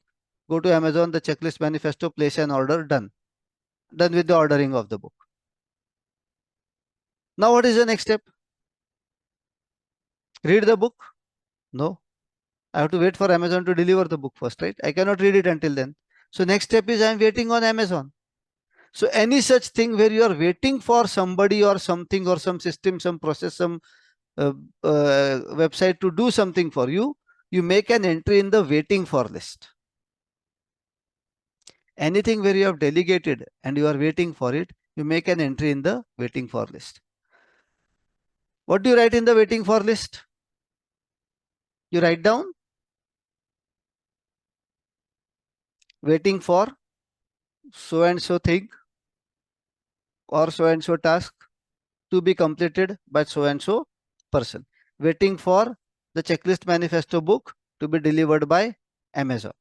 go to Amazon, the Checklist Manifesto, place an order, done. Done with the ordering of the book. Now what is the next step? Read the book? No. I have to wait for Amazon to deliver the book first, right? I cannot read it until then. So next step is I'm waiting on Amazon. So any such thing where you are waiting for somebody or something or some system, some process, some website to do something for you, you make an entry in the waiting for list. Anything where you have delegated and you are waiting for it, you make an entry in the waiting for list. What do you write in the waiting for list? You write down waiting for so and so thing or so and so task to be completed by so and so person. Waiting for the Checklist Manifesto book to be delivered by Amazon.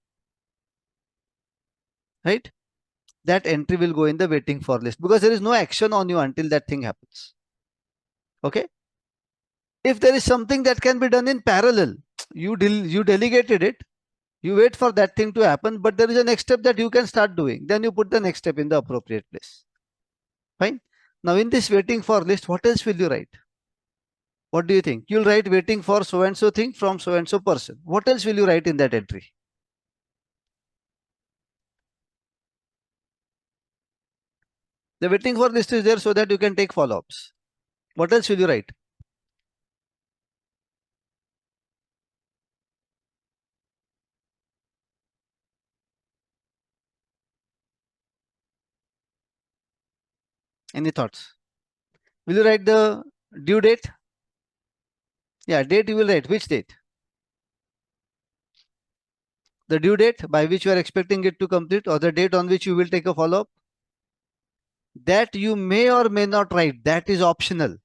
Right? That entry will go in the waiting for list because there is no action on you until that thing happens. Okay? If there is something that can be done in parallel, you delegated it, you wait for that thing to happen, but there is a next step that you can start doing. Then you put the next step in the appropriate place. Fine. Now in this waiting for list, what else will you write? What do you think? You'll write waiting for so and so thing from so and so person. What else will you write in that entry? The waiting for list is there so that you can take follow-ups. What else will you write? Any thoughts? Will you write the due date? Yeah, date you will write. Which date? The due date by which you are expecting it to complete, or the date on which you will take a follow-up? That you may or may not write. That is optional.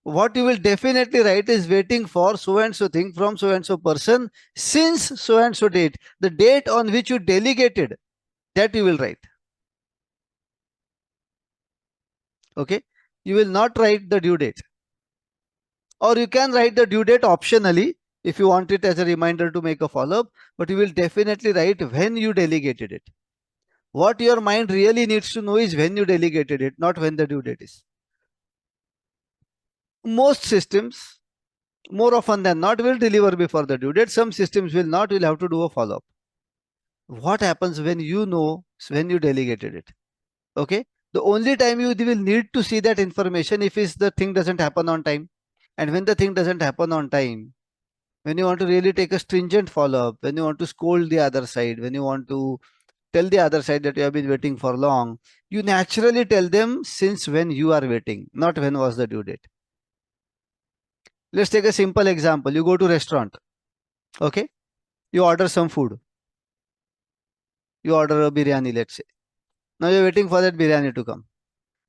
What you will definitely write is waiting for so and so thing from so and so person since so and so date. The date on which you delegated, that you will write. Okay. You will not write the due date. Or you can write the due date optionally if you want it as a reminder to make a follow-up, but you will definitely write when you delegated it. What your mind really needs to know is when you delegated it, not when the due date is. Most systems, more often than not, will deliver before the due date. Some systems will not, will have to do a follow-up. What happens when you know when you delegated it? Okay. The only time you will need to see that information if is the thing doesn't happen on time. And when the thing doesn't happen on time, when you want to really take a stringent follow-up, when you want to scold the other side, when you want to tell the other side that you have been waiting for long, you naturally tell them since when you are waiting, not when was the due date. Let's take a simple example. You go to restaurant, okay? You order some food. You order a biryani, let's say. Now you're waiting for that biryani to come.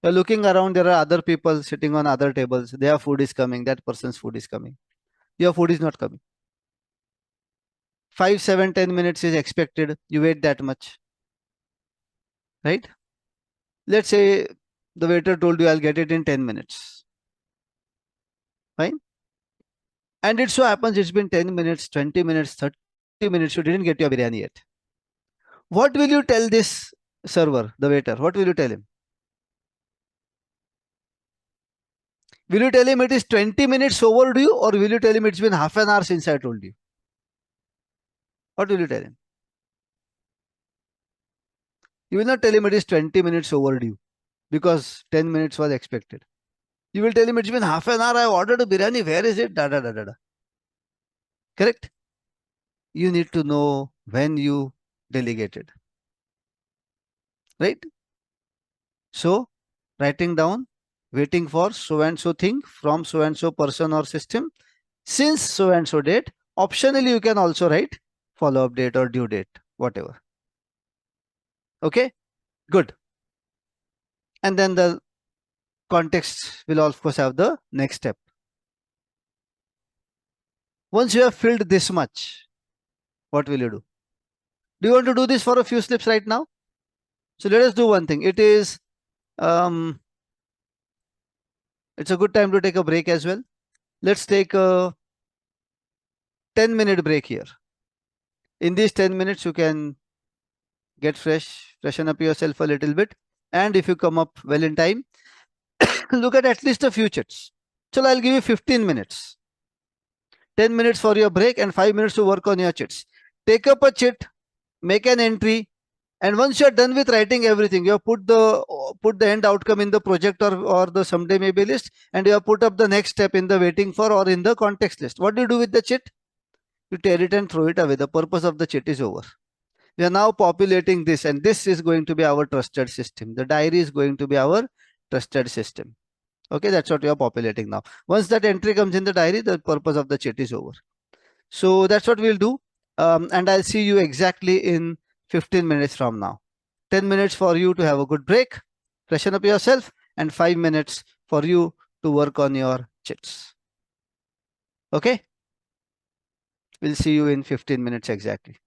You're looking around, there are other people sitting on other tables. Their food is coming, that person's food is coming. Your food is not coming. 5, 7, 10 minutes is expected. You wait that much, right? Let's say the waiter told you I'll get it in 10 minutes. Fine. And it so happens it's been 10 minutes, 20 minutes, 30 minutes, you didn't get your biryani yet. What will you tell this server, the waiter? What will you tell him? Will you tell him it is 20 minutes overdue, or will you tell him it's been half an hour since I told you? What will you tell him? You will not tell him it is 20 minutes overdue because 10 minutes was expected. You will tell him it's been half an hour, I ordered a biryani, where is it? Da da da da da. Correct? You need to know when you delegated. Right? So, writing down, waiting for so and so thing from so and so person or system since so and so date. Optionally, you can also write follow up date or due date, whatever. Okay, good. And then the context will of course have the next step. Once you have filled this much, what will you do? Do you want to do this for a few slips right now? So let us do one thing. Um, it's a good time to take a break as well. Let's take a 10-minute break here. In these 10 minutes, you can get fresh, freshen up yourself a little bit. And if you come up well in time, look at least a few chits. So I'll give you 15 minutes. 10 minutes for your break and 5 minutes to work on your chits. Take up a chit, make an entry, and once you're done with writing everything, you have put the end outcome in the project or the someday maybe list, and you have put up the next step in the waiting for or in the context list. What do you do with the chit? You tear it and throw it away. The purpose of the chit is over. We are now populating this, and this is going to be our trusted system. The diary is going to be our trusted system. Okay, that's what we are populating now. Once that entry comes in the diary, the purpose of the chit is over. So that's what we'll do. And I'll see you exactly in 15 minutes from now. 10 minutes for you to have a good break, freshen up yourself, and 5 minutes for you to work on your chits. Okay, we'll see you in 15 minutes exactly.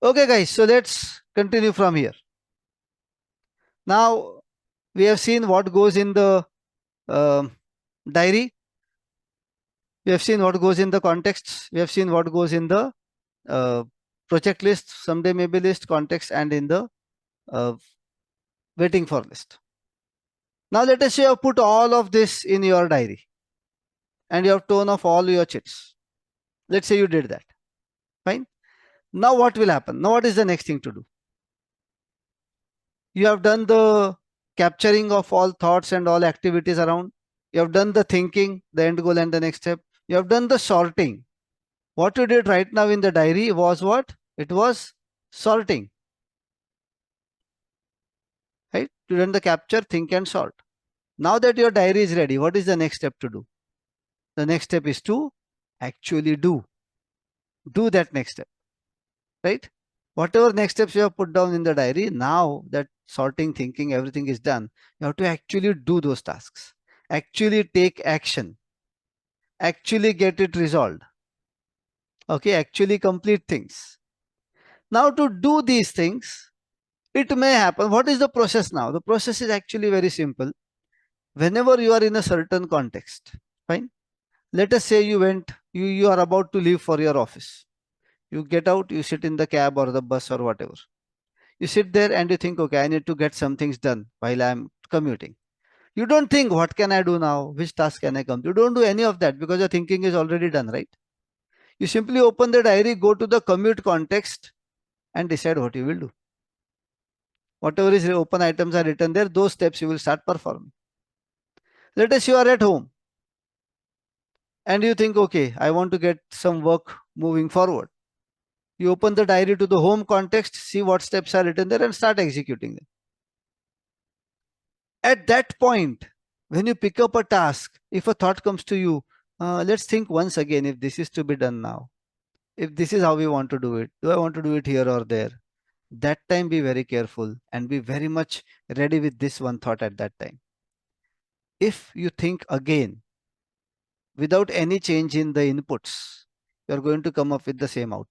Okay, guys, so let's continue from here. Now, we have seen what goes in the um diary. We have seen what goes in the contexts. We have seen what goes in the uh, project list, someday maybe list, context, and in the uh, waiting for list. Now, let us say you have put all of this in your diary and you have torn off all your chits. Let's say you did that. Fine. Now, what will happen? Now, what is the next thing to do? You have done the capturing of all thoughts and all activities around. You have done the thinking, the end goal, and the next step. You have done the sorting. What you did right now in the diary was what? It was sorting. Right? You done the capture, think, and sort. Now that your diary is ready, what is the next step to do? The next step is to actually do that next step, right? Whatever next steps you have put down in the diary, now that sorting, thinking, everything is done, you have to actually do those tasks, actually take action, actually get it resolved, okay, actually complete things. Now, to do these things, it may happen. What is the process now? The process is actually very simple. Whenever you are in a certain context, fine, let us say you are about to leave for your office. You get out, you sit in the cab or the bus or whatever. You sit there and you think, okay, I need to get some things done while I'm commuting. You don't think, what can I do now? Which task can I come to? You don't do any of that because your thinking is already done, right? You simply open the diary, go to the commute context and decide what you will do. Whatever is open items are written there, those steps you will start performing. Let us say you are at home and you think, okay, I want to get some work moving forward. You open the diary to the home context, see what steps are written there and start executing them. At that point, when you pick up a task, if a thought comes to you, let's think once again if this is to be done now. If this is how we want to do it, do I want to do it here or there? That time, be very careful and be very much ready with this one thought at that time. If you think again without any change in the inputs, you're going to come up with the same output.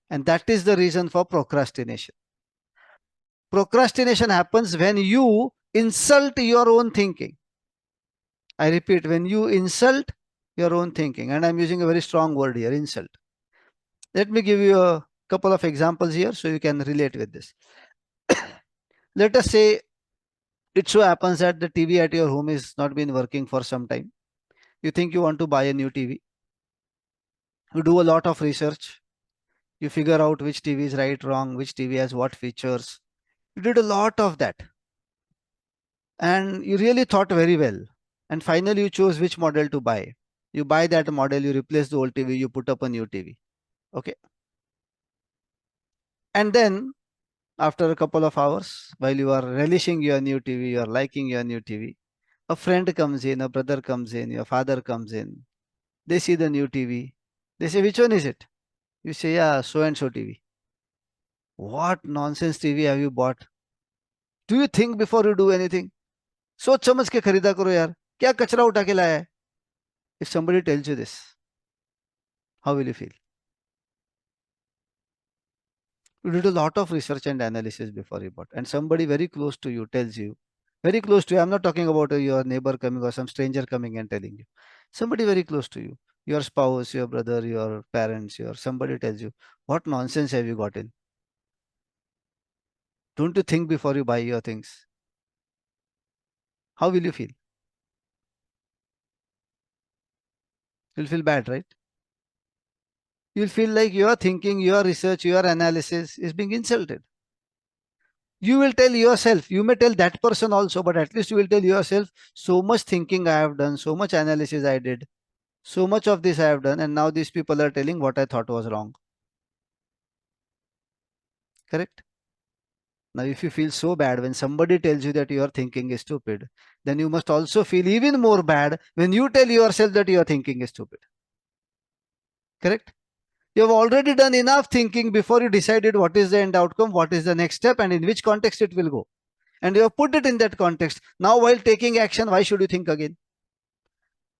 And that is the reason for procrastination. Procrastination happens when you insult your own thinking. I repeat, when you insult your own thinking, and I'm using a very strong word here, insult. Let me give you a couple of examples here so you can relate with this. Let us say it so happens that the TV at your home is not been working for some time. You think you want to buy a new TV. You do a lot of research. You figure out which TV is right, wrong, which TV has what features. You did a lot of that. And you really thought very well. And finally, you chose which model to buy. You buy that model, you replace the old TV, you put up a new TV. Okay. And then after a couple of hours, while you are relishing your new TV, you are liking your new TV, a friend comes in, a brother comes in, your father comes in. They see the new TV. They say, which one is it? You say, yeah, so and so TV. What nonsense TV have you bought? Do you think before you do anything? सोच समझ के खरीदा करो यार, क्या कचरा उठा के लाया है? If somebody tells you this, how will you feel? You did a lot of research and analysis before you bought, and somebody very close to you tells you, very close to you, I'm not talking about your neighbor coming or some stranger coming and telling you, somebody very close to you, your spouse, your brother, your parents, your somebody tells you, what nonsense have you got in? Don't you think before you buy your things? How will you feel? You'll feel bad, right? You'll feel like your thinking, your research, your analysis is being insulted. You will tell yourself, you may tell that person also, but at least you will tell yourself, so much thinking I have done, so much analysis I did, so much of this I have done, and now these people are telling what I thought was wrong. Correct? Now, if you feel so bad when somebody tells you that your thinking is stupid, then you must also feel even more bad when you tell yourself that your thinking is stupid. Correct? You have already done enough thinking before you decided what is the end outcome, what is the next step, and in which context it will go. And you have put it in that context. Now, while taking action, why should you think again?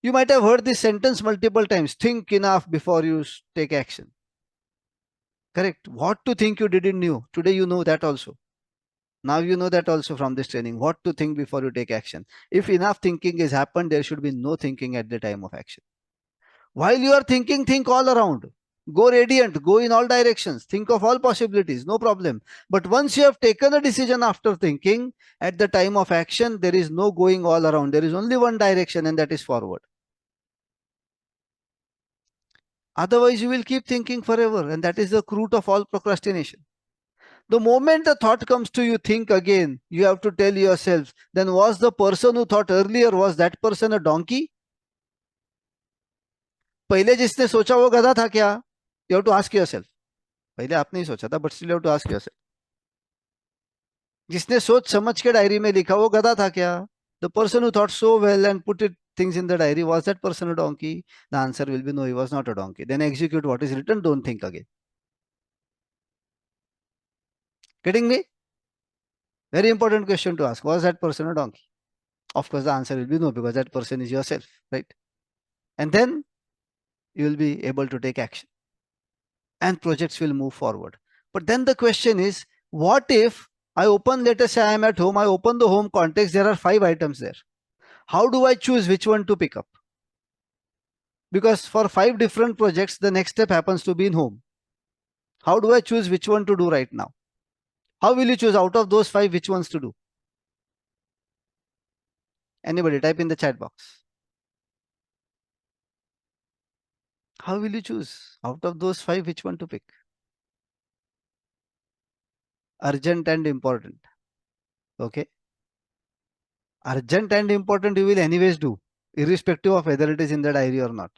You might have heard this sentence multiple times, think enough before you take action. Correct. What to think you didn't knew. Today you know that also. Now you know that also from this training. What to think before you take action. If enough thinking is happened, there should be no thinking at the time of action. While you are thinking, think all around. Go radiant, go in all directions, think of all possibilities, no problem. But once you have taken a decision after thinking, at the time of action, there is no going all around. There is only one direction, and that is forward. Otherwise, you will keep thinking forever, and that is the root of all procrastination. The moment the thought comes to you, think again. You have to tell yourself, then was the person who thought earlier, was that person a donkey? पहले जिसने सोचा वो गधा था क्या? You have to ask yourself. पहले आपने ही सोचा था, but still you have to ask yourself. जिसने सोच समझ के डायरी में लिखा वो गधा था क्या? The person who thought so well and put it things in the diary, was that person a donkey? The answer will be no, he was not a donkey. Then execute what is written, don't think again. Getting me? Very important question to ask. Was that person a donkey? Of course, the answer will be no, because that person is yourself, right? And then you will be able to take action and projects will move forward. But then the question is, what if I open, let us say I am at home, I open the home context, there are 5 items there. How do I choose which one to pick up? Because for 5 different projects, the next step happens to be in home. How do I choose which one to do right now? How will you choose out of those 5 which ones to do? Anybody type in the chat box. How will you choose out of those 5 which one to pick? Urgent and important. Okay. Urgent and important you will anyways do, irrespective of whether it is in the diary or not.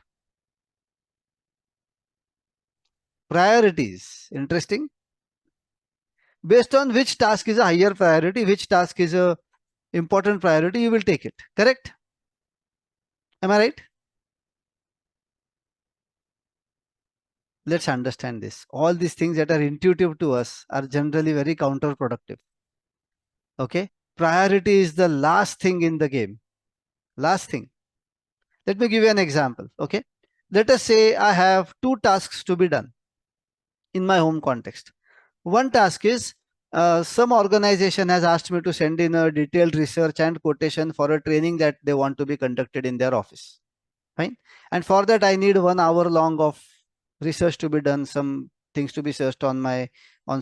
Priorities. Interesting. Based on which task is a higher priority, which task is a important priority, you will take it. Correct? Am I right? Let's understand this. All these things that are intuitive to us are generally very counterproductive. Okay? Priority is the last thing in the game. Last thing. Let me give you an example. Okay? Let us say I have 2 tasks to be done in my home context. One task is some organization has asked me to send in a detailed research and quotation for a training that they want to be conducted in their office. Fine. And for that, I need 1 hour long of research to be done, some things to be searched on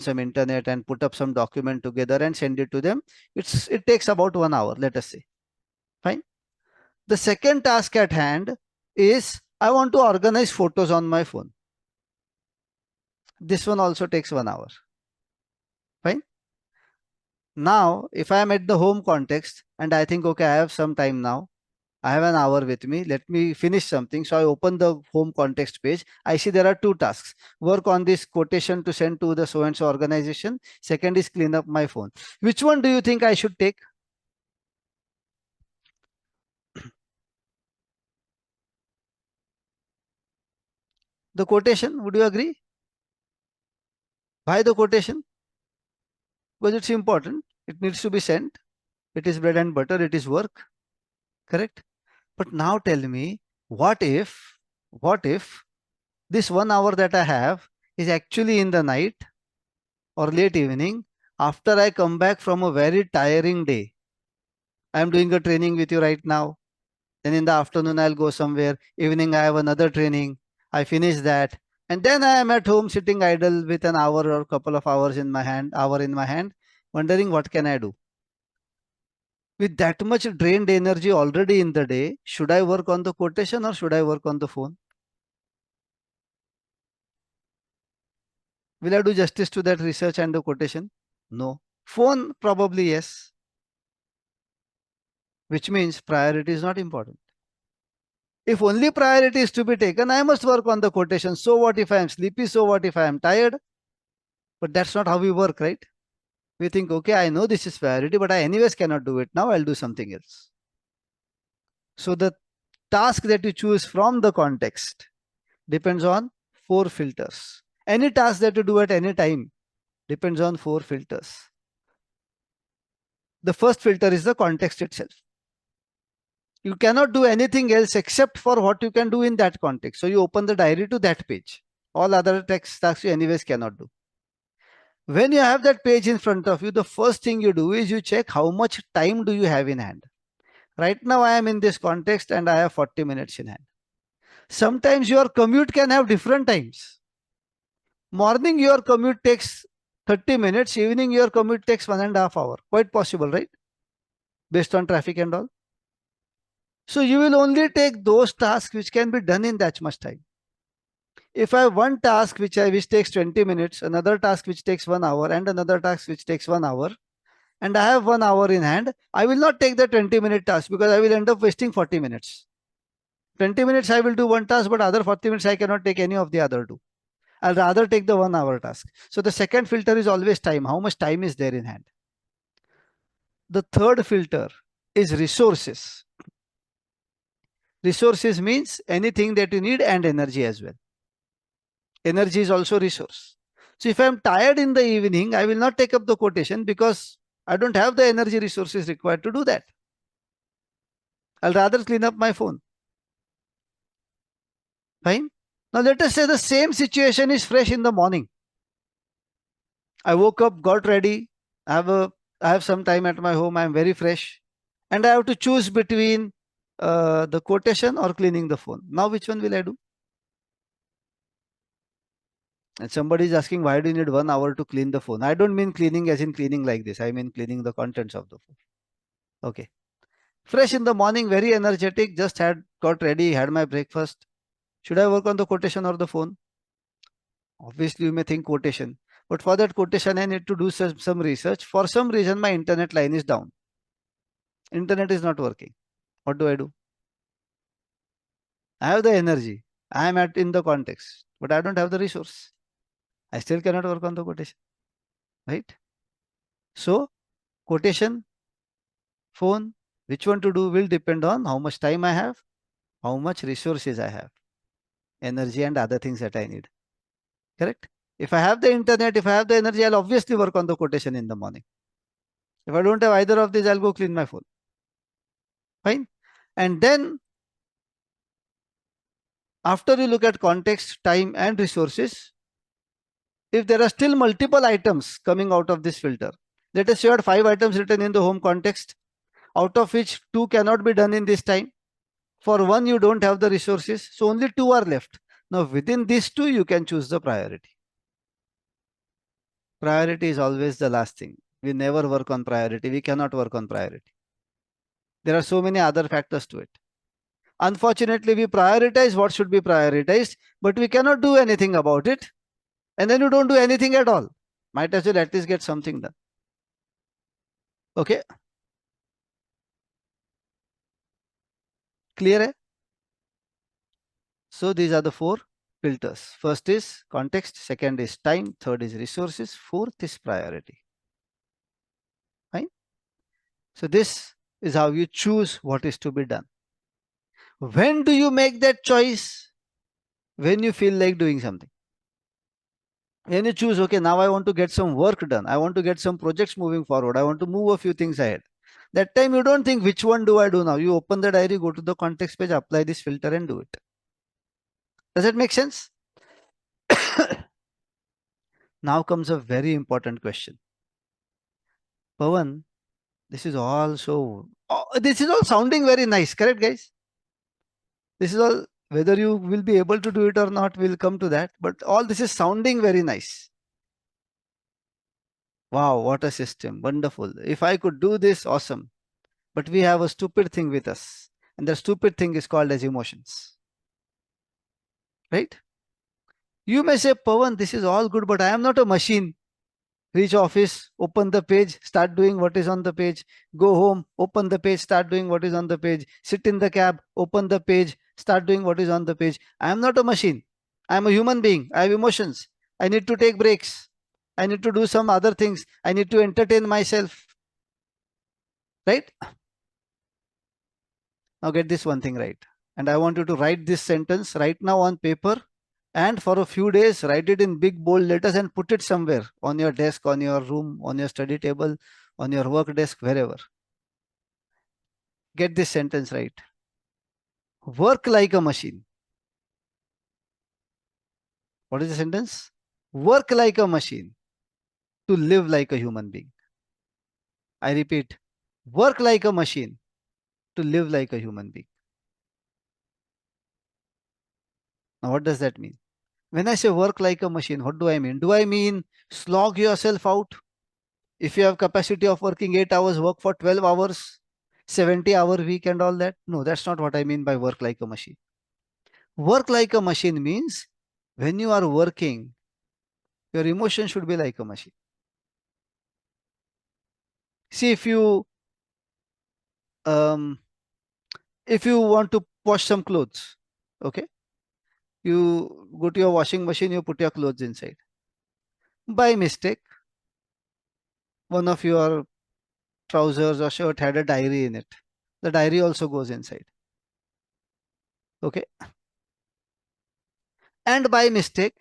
some internet and put up some document together and send it to them. It takes about 1 hour, let us say. Fine. The second task at hand is I want to organize photos on my phone. This one also takes 1 hour. Fine. Now, if I am at the home context and I think, okay, I have some time now, I have an hour with me, let me finish something. So I open the home context page. I see there are 2 tasks. Work on this quotation to send to the so-and-so organization. Second is clean up my phone. Which one do you think I should take? The quotation, would you agree? Why the quotation? Because it's important. It needs to be sent. It is bread and butter. It is work. Correct? But now tell me, what if this 1 hour that I have is actually in the night or late evening after I come back from a very tiring day. I am doing a training with you right now. Then in the afternoon, I'll go somewhere. Evening, I have another training. I finish that. And then I am at home sitting idle with an hour or couple of hours in my hand, wondering what can I do. With that much drained energy already in the day, should I work on the quotation or should I work on the phone? Will I do justice to that research and the quotation? No. Phone, probably yes. Which means priority is not important. If only priority is to be taken, I must work on the quotation. So what if I am sleepy? So what if I am tired? But that's not how we work, right? We think, okay, I know this is priority, but I anyways cannot do it now. I'll do something else. So the task that you choose from the context depends on 4 filters. Any task that you do at any time depends on 4 filters. The first filter is the context itself. You cannot do anything else except for what you can do in that context. So you open the diary to that page. All other tasks you anyways cannot do. When you have that page in front of you, the first thing you do is you check how much time do you have in hand. Right now I am in this context and I have 40 minutes in hand. Sometimes your commute can have different times. Morning your commute takes 30 minutes, evening your commute takes 1.5 hours. Quite possible, right? Based on traffic and all. So you will only take those tasks which can be done in that much time. If I have one task which takes 20 minutes, another task which takes 1 hour, and another task which takes 1 hour, and I have 1 hour in hand, I will not take the 20-minute task because I will end up wasting 40 minutes. 20 minutes I will do one task, but other 40 minutes I cannot take any of the other two. I'll rather take the 1 hour task. So the second filter is always time. How much time is there in hand? The third filter is resources. Resources means anything that you need and energy as well. Energy is also resource. So if I'm tired in the evening, I will not take up the quotation because I don't have the energy resources required to do that. I'll rather clean up my phone. Fine. Now let us say the same situation is fresh in the morning. I woke up, got ready. I have some time at my home. I'm very fresh, and I have to choose between the quotation or cleaning the phone. Now which one will I do? And somebody is asking, why do you need 1 hour to clean the phone? I don't mean cleaning as in cleaning like this. I mean cleaning the contents of the phone. Okay. Fresh in the morning, very energetic, just got ready, had my breakfast. Should I work on the quotation or the phone? Obviously, you may think quotation. But for that quotation, I need to do some research. For some reason, my internet line is down. Internet is not working. What do I do? I have the energy. I am in the context, but I don't have the resource. I still cannot work on the quotation. Right? So, quotation, phone, which one to do will depend on how much time I have, how much resources I have, energy and other things that I need. Correct? If I have the internet, if I have the energy, I'll obviously work on the quotation in the morning. If I don't have either of these, I'll go clean my phone. Fine. And then after you look at context, time and resources, if there are still multiple items coming out of this filter, let us say you had 5 items written in the home context, out of which 2 cannot be done in this time. For one, you don't have the resources, so only 2 are left. Now within these 2, you can choose the priority. Priority is always the last thing. We never work on priority. We cannot work on priority. There are so many other factors to it. Unfortunately, we prioritize what should be prioritized, but we cannot do anything about it. And then you don't do anything at all. Might as well at least get something done. Okay. Clear? Hai? So these are the 4 filters. First is context, second is time, third is resources, fourth is priority. Fine. So this is how you choose what is to be done. When do you make that choice? When you feel like doing something. When you choose, okay, now I want to get some work done. I want to get some projects moving forward. I want to move a few things ahead. That time you don't think which one do I do now. You open the diary, go to the context page, apply this filter and do it. Does that make sense? Now comes a very important question. Pawan, this is all this is all sounding very nice, correct guys? This is all, whether you will be able to do it or not, we'll come to that. But all this is sounding very nice. Wow, what a system. Wonderful. If I could do this, awesome. But we have a stupid thing with us. And the stupid thing is called as emotions. Right? You may say, Pawan, this is all good, but I am not a machine. Reach office, open the page, start doing what is on the page. Go home, open the page, start doing what is on the page. Sit in the cab, open the page, start doing what is on the page. I am not a machine. I am a human being. I have emotions. I need to take breaks. I need to do some other things. I need to entertain myself. Right? Now get this one thing right. And I want you to write this sentence right now on paper. And for a few days, write it in big bold letters and put it somewhere on your desk, on your room, on your study table, on your work desk, wherever. Get this sentence right. Work like a machine. What is the sentence? Work like a machine to live like a human being. I repeat, work like a machine to live like a human being. Now, what does that mean? When I say work like a machine, what do I mean? Do I mean slog yourself out? If you have capacity of working 8 hours, work for 12 hours, 70-hour week and all that? No, that's not what I mean by work like a machine. Work like a machine means when you are working, your emotion should be like a machine. See, um, if you want to wash some clothes, okay, you go to your washing machine, you put your clothes inside. By mistake, one of your trousers or shirt had a diary in it. The diary also goes inside. Okay. And by mistake,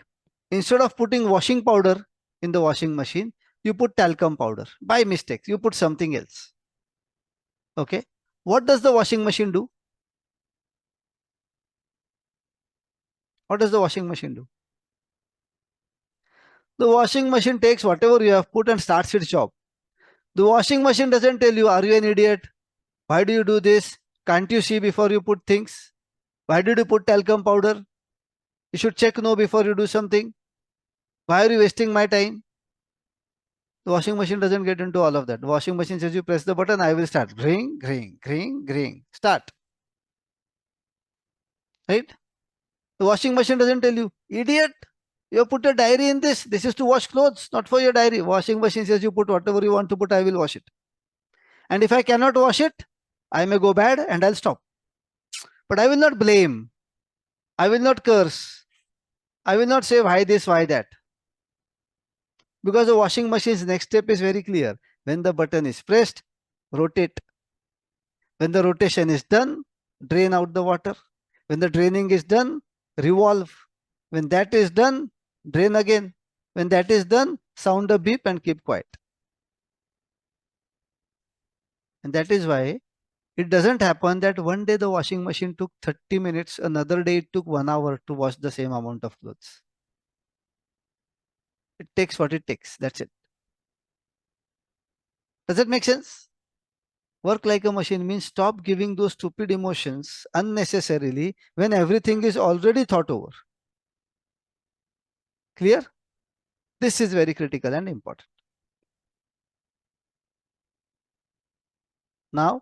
instead of putting washing powder in the washing machine, you put talcum powder. By mistake, you put something else. Okay. What does the washing machine do? What does the washing machine do? The washing machine takes whatever you have put and starts its job. The washing machine doesn't tell you, are you an idiot? Why do you do this? Can't you see before you put things? Why did you put talcum powder? You should check no before you do something. Why are you wasting my time? The washing machine doesn't get into all of that. The washing machine says you press the button, I will start. Ring, ring, ring, ring. Start. Right? The washing machine doesn't tell you, idiot, you have put a diary in this. This is to wash clothes, not for your diary. Washing machine says you put whatever you want to put, I will wash it. And if I cannot wash it, I may go bad and I'll stop. But I will not blame. I will not curse. I will not say why this, why that. Because the washing machine's next step is very clear. When the button is pressed, rotate. When the rotation is done, drain out the water. When the draining is done, revolve. When that is done, drain again. When that is done, sound a beep and keep quiet. And that is why it doesn't happen that one day the washing machine took 30 minutes, another day it took 1 hour to wash the same amount of clothes. It takes what it takes. That's it. Does that make sense? Work like a machine means stop giving those stupid emotions unnecessarily when everything is already thought over. Clear? This is very critical and important. Now,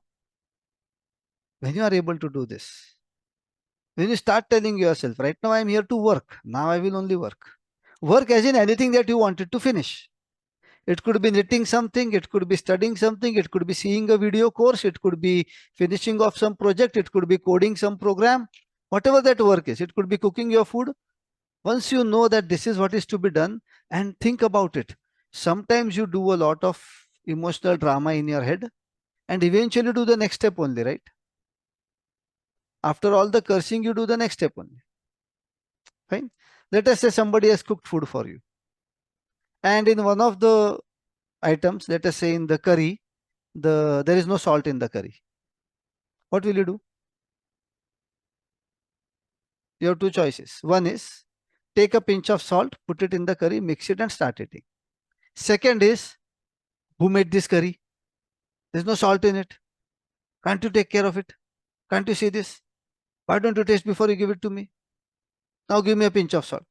when you are able to do this, when you start telling yourself, right now I am here to work, now I will only work. Work as in anything that you wanted to finish. It could be knitting something, it could be studying something, it could be seeing a video course, it could be finishing off some project, it could be coding some program, whatever that work is. It could be cooking your food. Once you know that this is what is to be done, and think about it. Sometimes you do a lot of emotional drama in your head and eventually do the next step only, right? After all the cursing, you do the next step only. Fine. Let us say somebody has cooked food for you. And in one of the items, let us say in the curry, there is no salt in the curry. What will you do? You have two choices. One is take a pinch of salt, put it in the curry, mix it and start eating. Second is, who made this curry? There's no salt in it. Can't you take care of it? Can't you see this? Why don't you taste before you give it to me? Now give me a pinch of salt.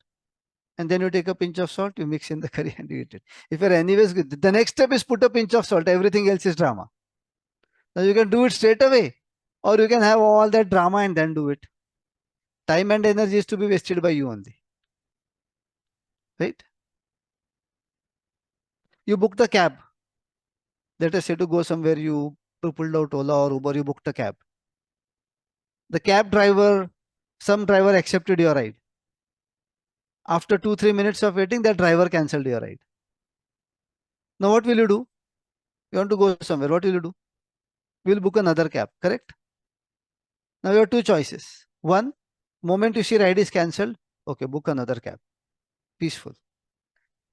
And then you take a pinch of salt, you mix in the curry and you eat it. If you're anyways good, the next step is put a pinch of salt. Everything else is drama. Now you can do it straight away, or you can have all that drama and then do it. Time and energy is to be wasted by you only. Right? You book the cab. Let us say to go somewhere, you pulled out Ola or Uber, you booked a cab. The cab driver, some driver accepted your ride. After 2-3 minutes of waiting, that driver cancelled your ride. Now what will you do? You want to go somewhere. What will you do? You will book another cab, correct? Now you have two choices. One, moment you see ride is cancelled, okay, book another cab. Peaceful.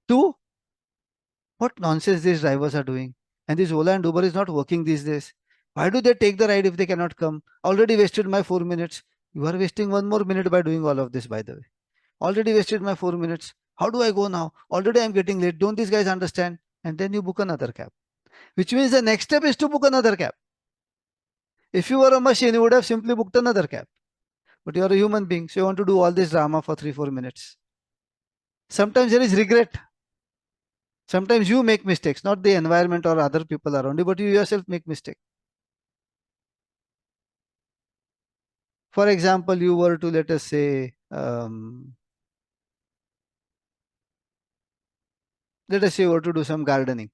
Two, what nonsense these drivers are doing. And this Ola and Uber is not working these days. Why do they take the ride if they cannot come? Already wasted my 4 minutes. You are wasting one more minute by doing all of this, by the way. Already wasted my 4 minutes. How do I go now? Already I'm getting late. Don't these guys understand? And then you book another cab, which means the next step is to book another cab. If you were a machine, you would have simply booked another cab. But you are a human being, so you want to do all this drama for 3 4 minutes. Sometimes there is regret. Sometimes you make mistakes, not the environment or other people around you, but you yourself make mistakes. For example, you were to, let us say, let us say you were to do some gardening.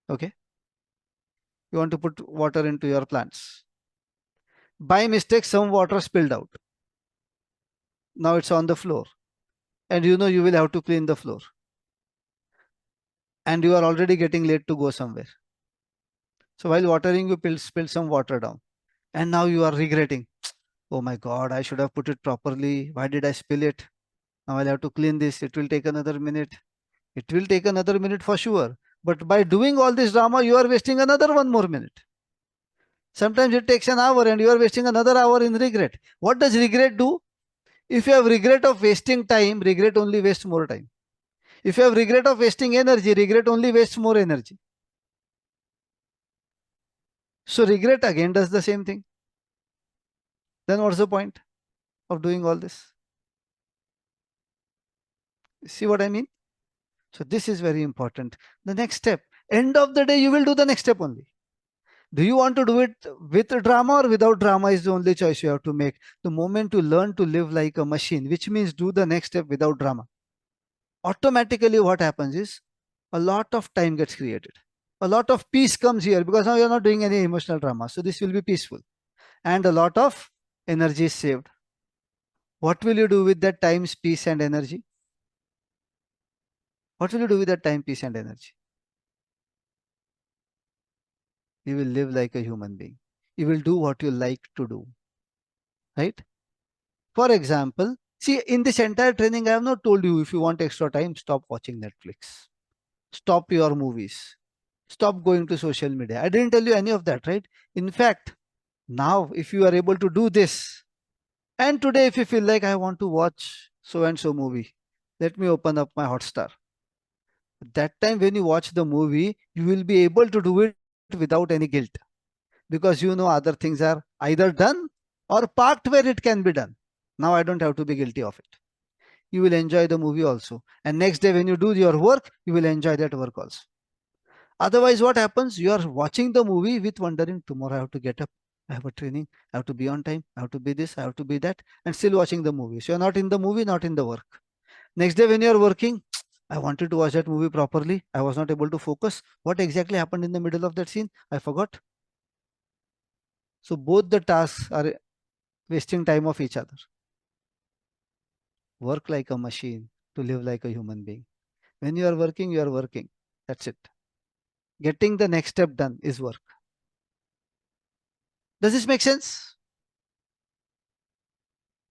Okay. You want to put water into your plants. By mistake, some water spilled out. Now it's on the floor. And you know you will have to clean the floor. And you are already getting late to go somewhere. So while watering, you spilled some water down. And now you are regretting. Oh my God, I should have put it properly. Why did I spill it? Now I'll have to clean this. It will take another minute. It will take another minute for sure. But by doing all this drama, you are wasting another 1 more minute. Sometimes it takes an hour and you are wasting another hour in regret. What does regret do? If you have regret of wasting time, regret only wastes more time. If you have regret of wasting energy, regret only wastes more energy. So regret again does the same thing. Then what's the point of doing all this? See what I mean? So this is very important. The next step, end of the day, you will do the next step only. Do you want to do it with drama or without drama is the only choice you have to make. The moment you learn to live like a machine, which means do the next step without drama, automatically what happens is a lot of time gets created. A lot of peace comes here because now you're not doing any emotional drama. So this will be peaceful. And a lot of energy is saved. What will you do with that time, peace, and energy? What will you do with that time, peace, and energy? You will live like a human being. You will do what you like to do. Right? For example, see, in this entire training, I have not told you if you want extra time, stop watching Netflix. Stop your movies. Stop going to social media. I didn't tell you any of that, right? In fact, now if you are able to do this, and today if you feel like I want to watch so and so movie, let me open up my Hotstar. That time when you watch the movie, you will be able to do it without any guilt because you know other things are either done or parked where it can be done. Now I don't have to be guilty of it. You will enjoy the movie also. And next day when you do your work, you will enjoy that work also. Otherwise, what happens? You are watching the movie with wondering, tomorrow I have to get up. I have a training. I have to be on time. I have to be this. I have to be that. And still watching the movie. So you're not in the movie, not in the work. Next day when you're working, I wanted to watch that movie properly. I was not able to focus. What exactly happened in the middle of that scene? I forgot. So both the tasks are wasting time of each other. Work like a machine to live like a human being. When you are working, you are working. That's it. Getting the next step done is work. Does this make sense?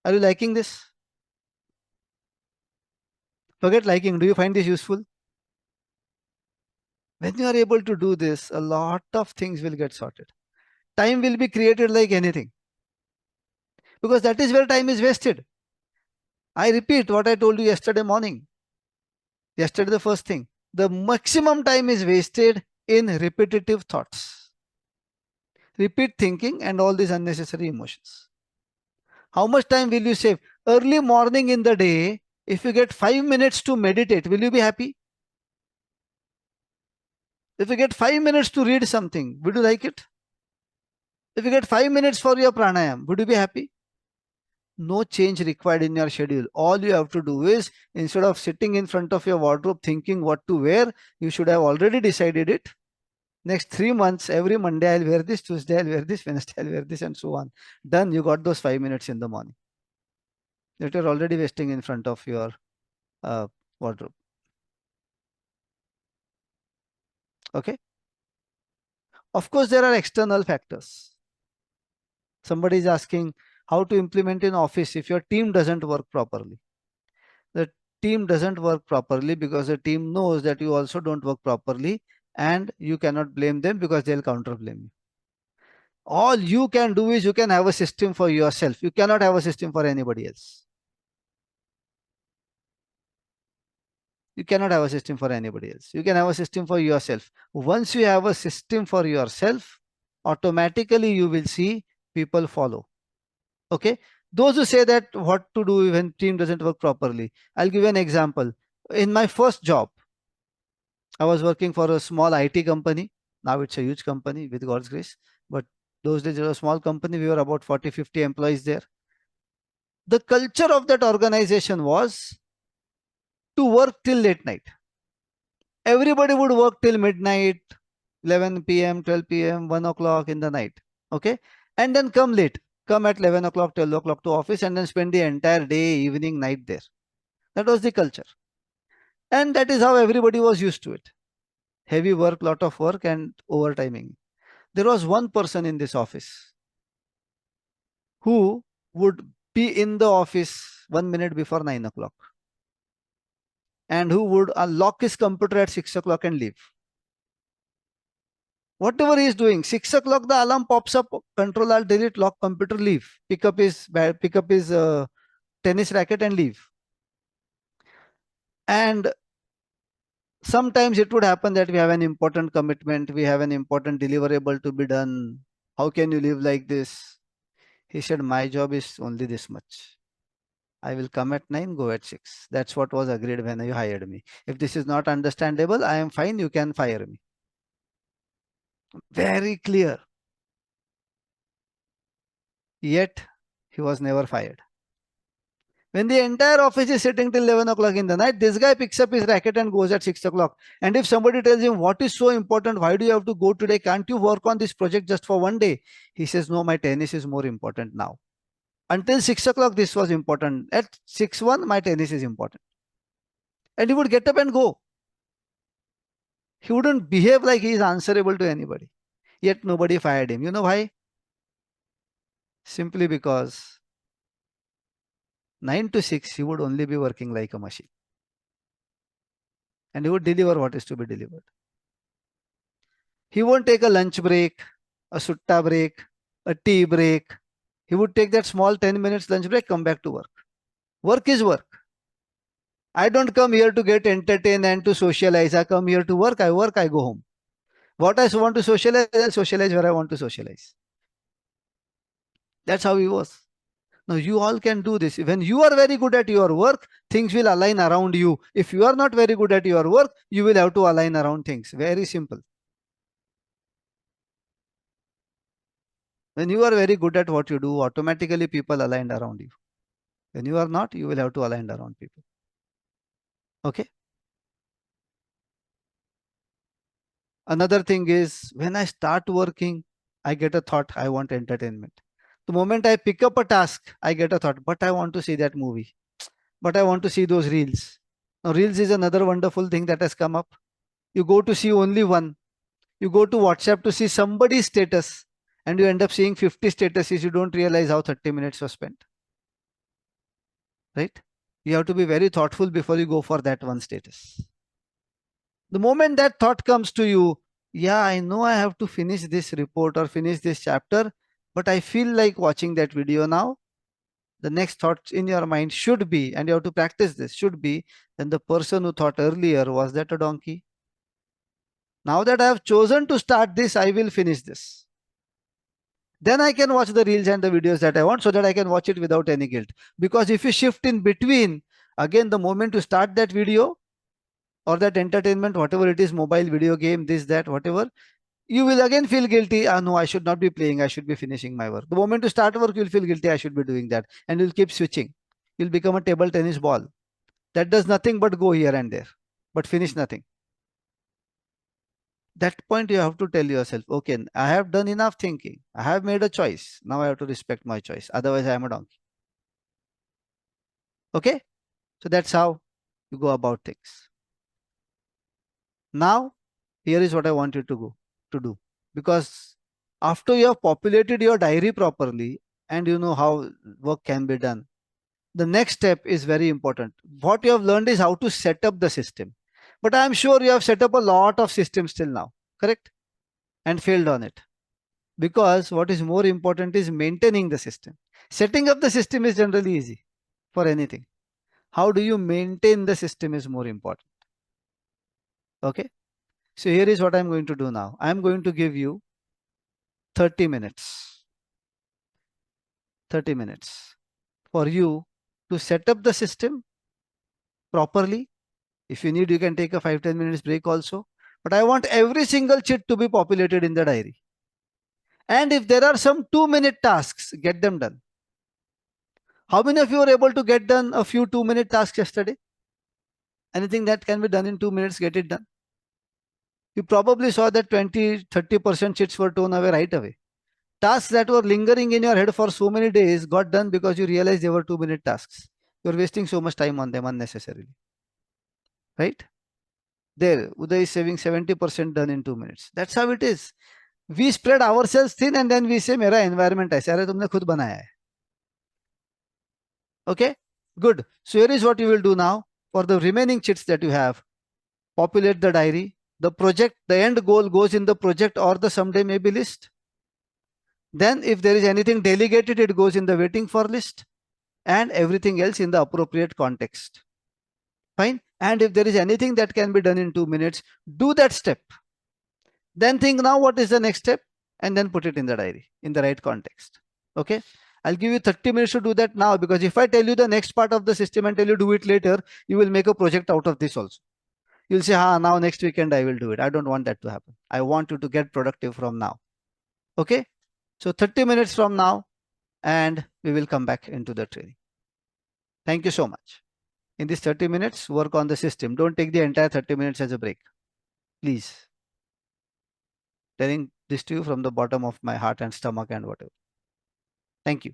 Are you liking this? Forget liking. Do you find this useful? When you are able to do this, a lot of things will get sorted. Time will be created like anything because that is where time is wasted. I repeat what I told you yesterday morning. Yesterday, the first thing, the maximum time is wasted in repetitive thoughts, repeat thinking, and all these unnecessary emotions. How much time will you save? Early morning in the day, if you get 5 minutes to meditate, will you be happy? If you get 5 minutes to read something, would you like it? If you get 5 minutes for your pranayam, would you be happy? No change required in your schedule. All you have to do is, instead of sitting in front of your wardrobe thinking what to wear, you should have already decided it. Next 3 months, every Monday I'll wear this, Tuesday I'll wear this, Wednesday I'll wear this, and so on. Done. You got those 5 minutes in the morning that you're already wasting in front of your uh, wardrobe. Okay. Of course, there are external factors. Somebody is asking how to implement in office if your team doesn't work properly. The team doesn't work properly because the team knows that you also don't work properly, and you cannot blame them because they'll counter blame you. All you can do is you can have a system for yourself. You cannot have a system for anybody else. You cannot have a system for anybody else. You can have a system for yourself. Once you have a system for yourself, automatically you will see people follow. Okay. Those who say that what to do when team doesn't work properly, I'll give you an example. In my first job, I was working for a small IT company. Now it's a huge company with God's grace. But those days it was a small company. We were about 40, 50 employees there. The culture of that organization was to work till late night. Everybody would work till midnight, 11 p.m., 12 p.m., 1 o'clock in the night. Okay. And then come late. Come at 11 o'clock, 12 o'clock to office and then spend the entire day, evening, night there. That was the culture. And that is how everybody was used to it. Heavy work, lot of work and overtiming. There was one person in this office who would be in the office 1 minute before 9 o'clock and who would lock his computer at 6 o'clock and leave. Whatever he is doing, 6 o'clock the alarm pops up, control alt delete, lock computer, leave, pick up his tennis racket and leave. And sometimes it would happen that we have an important commitment, we have an important deliverable to be done. How can you live like this? He said, my job is only this much. I will come at 9, go at 6. That's what was agreed when you hired me. If this is not understandable, I am fine, you can fire me. Very clear. Yet, he was never fired. When the entire office is sitting till 11 o'clock in the night, this guy picks up his racket and goes at 6 o'clock. And if somebody tells him, what is so important? Why do you have to go today? Can't you work on this project just for one day? He says, no, my tennis is more important now. Until 6 o'clock, this was important. At 6:01, my tennis is important. And he would get up and go. He wouldn't behave like he is answerable to anybody. Yet nobody fired him. You know why? Simply because 9 to 6, he would only be working like a machine. And he would deliver what is to be delivered. He won't take a lunch break, a sutta break, a tea break. He would take that small 10 minutes lunch break, come back to work. Work is work. I don't come here to get entertained and to socialize. I come here to work, I go home. What I want to socialize, I'll socialize where I want to socialize. That's how he was. Now you all can do this. When you are very good at your work, things will align around you. If you are not very good at your work, you will have to align around things. Very simple. When you are very good at what you do, automatically people align around you. When you are not, you will have to align around people. Okay. Another thing is when I start working, I get a thought, I want entertainment. The moment I pick up a task, I get a thought, but I want to see that movie. But I want to see those reels. Now, reels is another wonderful thing that has come up. You go to see only one. You go to WhatsApp to see somebody's status and you end up seeing 50 statuses. You don't realize how 30 minutes were spent. Right? You have to be very thoughtful before you go for that one status. The moment that thought comes to you, yeah, I know I have to finish this report or finish this chapter, but I feel like watching that video now. The next thought in your mind should be, and you have to practice this, should be, then the person who thought earlier, was that a donkey? Now that I have chosen to start this, I will finish this. Then I can watch the reels and the videos that I want so that I can watch it without any guilt. Because if you shift in between, again, the moment you start that video or that entertainment, whatever it is, mobile, video game, this, that, whatever, you will again feel guilty. Ah, no, I should not be playing. I should be finishing my work. The moment you start work, you'll feel guilty. I should be doing that. And you'll keep switching. You'll become a table tennis ball that does nothing but go here and there, but finish nothing. That point you have to tell yourself, okay, I have done enough thinking. I have made a choice. Now I have to respect my choice. Otherwise, I am a donkey. Okay. So that's how you go about things. Now, here is what I want you to do. Because after you have populated your diary properly and you know how work can be done, the next step is very important. What you have learned is how to set up the system. But I am sure you have set up a lot of systems till now, correct? And failed on it. Because what is more important is maintaining the system. Setting up the system is generally easy for anything. How do you maintain the system is more important. Okay. So here is what I'm going to do now. I'm going to give you 30 minutes. 30 minutes for you to set up the system properly. If you need, you can take a 5-10 minutes break also. But I want every single chit to be populated in the diary. And if there are some 2-minute tasks, get them done. How many of you were able to get done a few 2-minute tasks yesterday? Anything that can be done in 2 minutes, get it done. You probably saw that 20-30% chits were torn away right away. Tasks that were lingering in your head for so many days got done because you realized they were 2-minute tasks. You're wasting so much time on them unnecessarily. Right? There, Uday is saving 70% done in 2 minutes. That's how it is. We spread ourselves thin and then we say, मेरा environment ऐसा है, तुमने खुद बनाया है. Okay? Good. So here is what you will do now. For the remaining chits that you have, populate the diary. The project, the end goal goes in the project or the someday maybe list. Then if there is anything delegated, it goes in the waiting for list and everything else in the appropriate context. Fine. And if there is anything that can be done in 2 minutes, do that step. Then think now what is the next step and then put it in the diary in the right context. Okay. I'll give you 30 minutes to do that now, because if I tell you the next part of the system and tell you do it later, you will make a project out of this also. You'll say, now next weekend I will do it. I don't want that to happen. I want you to get productive from now. Okay. So 30 minutes from now, and we will come back into the training. Thank you so much. In this 30 minutes, work on the system. Don't take the entire 30 minutes as a break. Please. Telling this to you from the bottom of my heart and stomach and whatever. Thank you.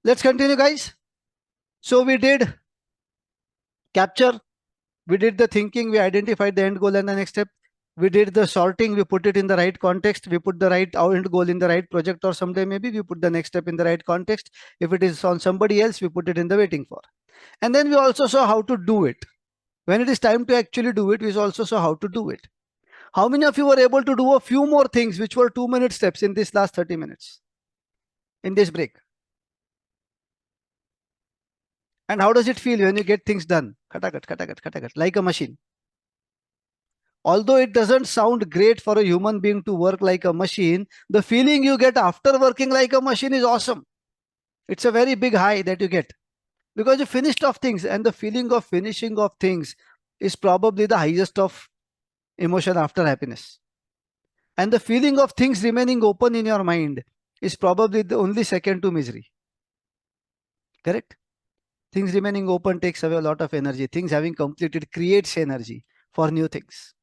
Let's continue, guys. So we did capture, we did the thinking, we identified the end goal and the next step. We did the sorting, we put it in the right context, we put the right end goal in the right project, or someday maybe we put the next step in the right context. If it is on somebody else, we put it in the waiting for. And then we also saw how to do it. When it is time to actually do it, we also saw how to do it. How many of you were able to do a few more things which were 2-minute steps in this last 30 minutes in this break? And how does it feel when you get things done? Khatakat, khatakat, khatakat, like a machine. Although it doesn't sound great for a human being to work like a machine, the feeling you get after working like a machine is awesome. It's a very big high that you get because you finished off things, and the feeling of finishing of things is probably the highest of emotion after happiness. And the feeling of things remaining open in your mind is probably the only second to misery. Correct? Things remaining open takes away a lot of energy. Things having completed creates energy for new things.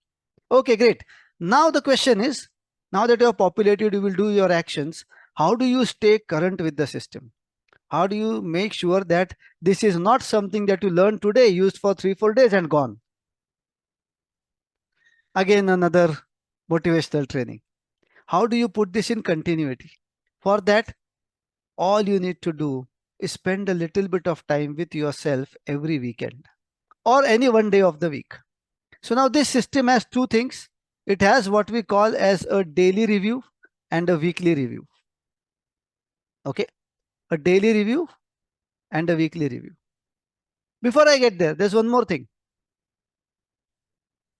Okay, great. Now the question is, now that you have populated, you will do your actions. How do you stay current with the system? How do you make sure that this is not something that you learn today, used for 3-4 days and gone? Again, another motivational training. How do you put this in continuity? For that, all you need to do is spend a little bit of time with yourself every weekend or any one day of the week. So now this system has two things. It has what we call as a daily review and a weekly review. Okay, a daily review and a weekly review. Before I get there, there's one more thing.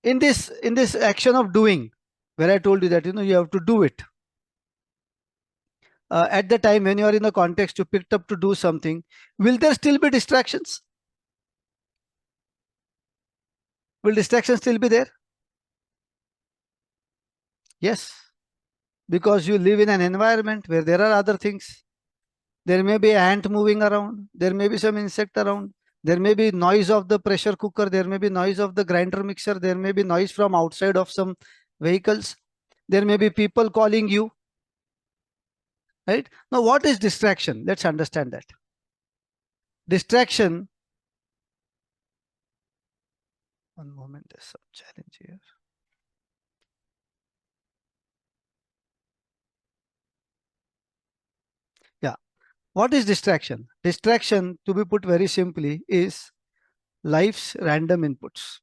In this action of doing, where I told you that you have to do it. At the time when you are in the context you picked up to do something, will there still be distractions? Will distractions still be there? Yes, because you live in an environment where there are other things. There may be an ant moving around. There may be some insect around. There may be noise of the pressure cooker. There may be noise of the grinder mixer. There may be noise from outside of some vehicles. There may be people calling you. Right? Now, what is distraction? Let's understand that. Distraction. One moment, there's some challenge here. Yeah. What is distraction? Distraction, to be put very simply, is life's random inputs.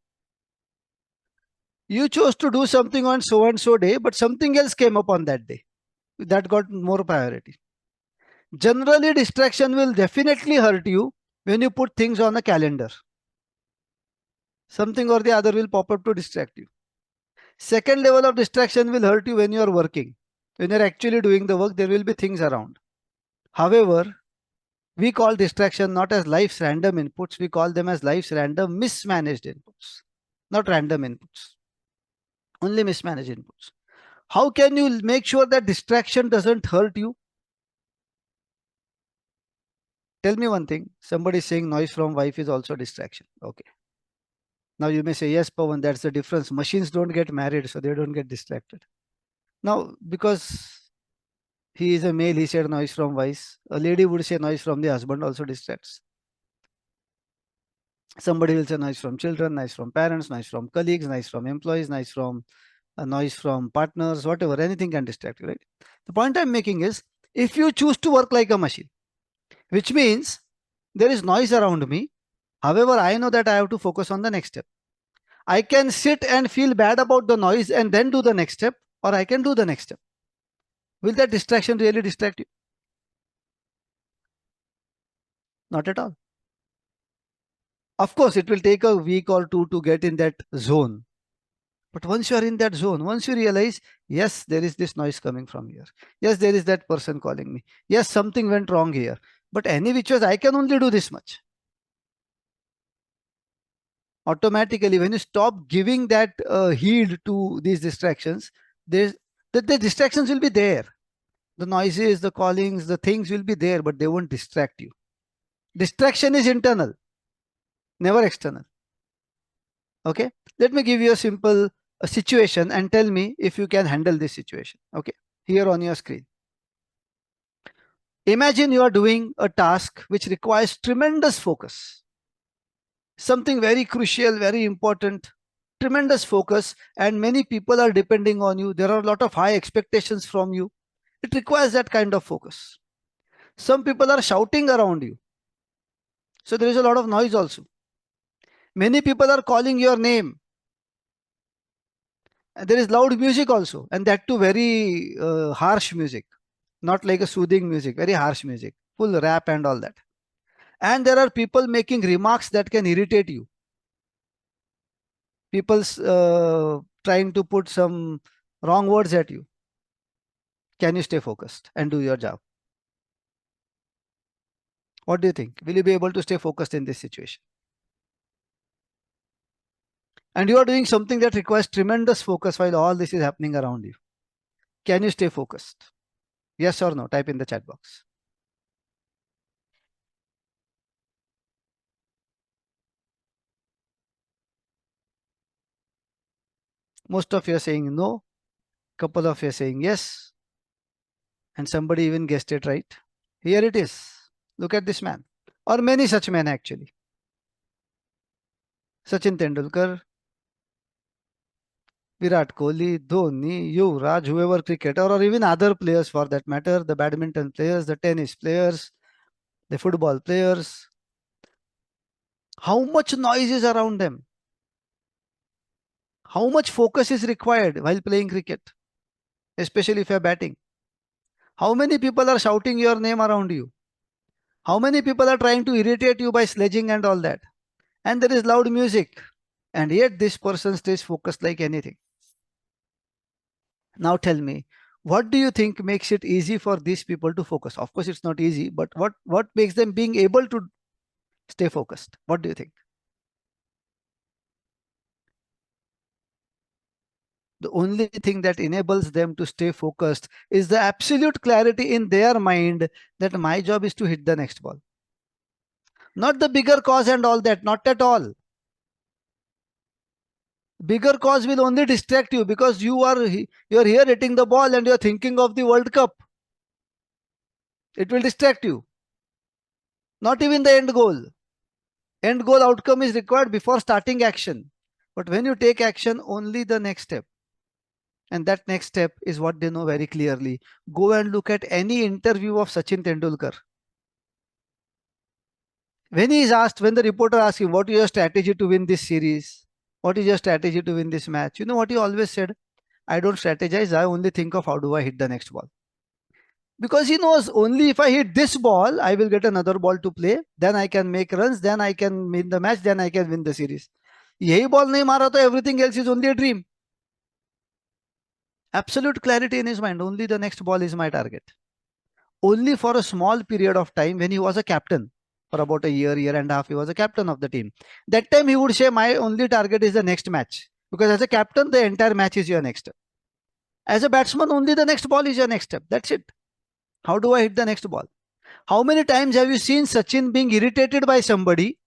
You chose to do something on so and so day, but something else came up on that day that got more priority. Generally, distraction will definitely hurt you when you put things on a calendar. Something or the other will pop up to distract you. Second level of distraction will hurt you when you are working. When you're actually doing the work, there will be things around. However, we call distraction not as life's random inputs, we call them as life's random mismanaged inputs, not random inputs, only mismanaged inputs. How can you make sure that distraction doesn't hurt you? Tell me one thing. Somebody is saying noise from wife is also distraction. Okay. Now you may say, yes, Pawan, that's the difference. Machines don't get married, so they don't get distracted. Now, because he is a male, he said noise from wife. A lady would say noise from the husband also distracts. Somebody will say noise from children, noise from parents, noise from colleagues, noise from employees, noise from partners, whatever, anything can distract you, right? The point I'm making is, if you choose to work like a machine, which means there is noise around me. However, I know that I have to focus on the next step. I can sit and feel bad about the noise and then do the next step, or I can do the next step. Will that distraction really distract you? Not at all. Of course, it will take a week or two to get in that zone. But once you are in that zone, once you realize, yes, there is this noise coming from here. Yes, there is that person calling me. Yes, something went wrong here. But any which ways, I can only do this much. Automatically, when you stop giving that heed to these distractions, the distractions will be there. The noises, the callings, the things will be there, but they won't distract you. Distraction is internal, never external. Okay, let me give you a simple situation and tell me if you can handle this situation. Okay, here on your screen, Imagine you are doing a task which requires tremendous focus, something very crucial, very important, tremendous focus, and many people are depending on you. There are a lot of high expectations from you. It requires that kind of focus. Some people are shouting around you. So there is a lot of noise also. Many people are calling your name. And there is loud music also, and that too very harsh music, not like a soothing music, very harsh music, full rap and all that. And there are people making remarks that can irritate you. People's trying to put some wrong words at you. Can you stay focused and do your job? What do you think? Will you be able to stay focused in this situation? And you are doing something that requires tremendous focus while all this is happening around you. Can you stay focused? Yes or no? Type in the chat box. Most of you are saying no. Couple of you are saying yes. And somebody even guessed it right. Here it is. Look at this man. Or many such men actually. Sachin Tendulkar, Virat Kohli, Dhoni, Yuvraj, whoever cricketer, or even other players for that matter, the badminton players, the tennis players, the football players. How much noise is around them? How much focus is required while playing cricket, especially if you're batting? How many people are shouting your name around you? How many people are trying to irritate you by sledging and all that? And there is loud music. And yet this person stays focused like anything. Now tell me, what do you think makes it easy for these people to focus? Of course, it's not easy, but what makes them being able to stay focused? What do you think? The only thing that enables them to stay focused is the absolute clarity in their mind that my job is to hit the next ball. Not the bigger cause and all that, not at all. Bigger cause will only distract you because you're here hitting the ball and you're thinking of the World Cup. It will distract you. Not even the end goal. End goal outcome is required before starting action. But when you take action, only the next step. And that next step is what they know very clearly. Go and look at any interview of Sachin Tendulkar. When he is asked, when the reporter asks him, what is your strategy to win this series? What is your strategy to win this match? You know what he always said? I don't strategize. I only think of how do I hit the next ball. Because he knows only if I hit this ball, I will get another ball to play. Then I can make runs. Then I can win the match. Then I can win the series. यही ball नहीं मारा तो everything else is only a dream. Absolute clarity in his mind. Only the next ball is my target. Only for a small period of time when he was a captain. For about a year and a half, he was a captain of the team. That time he would say, my only target is the next match. Because as a captain, the entire match is your next step. As a batsman, only the next ball is your next step. That's it. How do I hit the next ball? How many times have you seen Sachin being irritated by somebody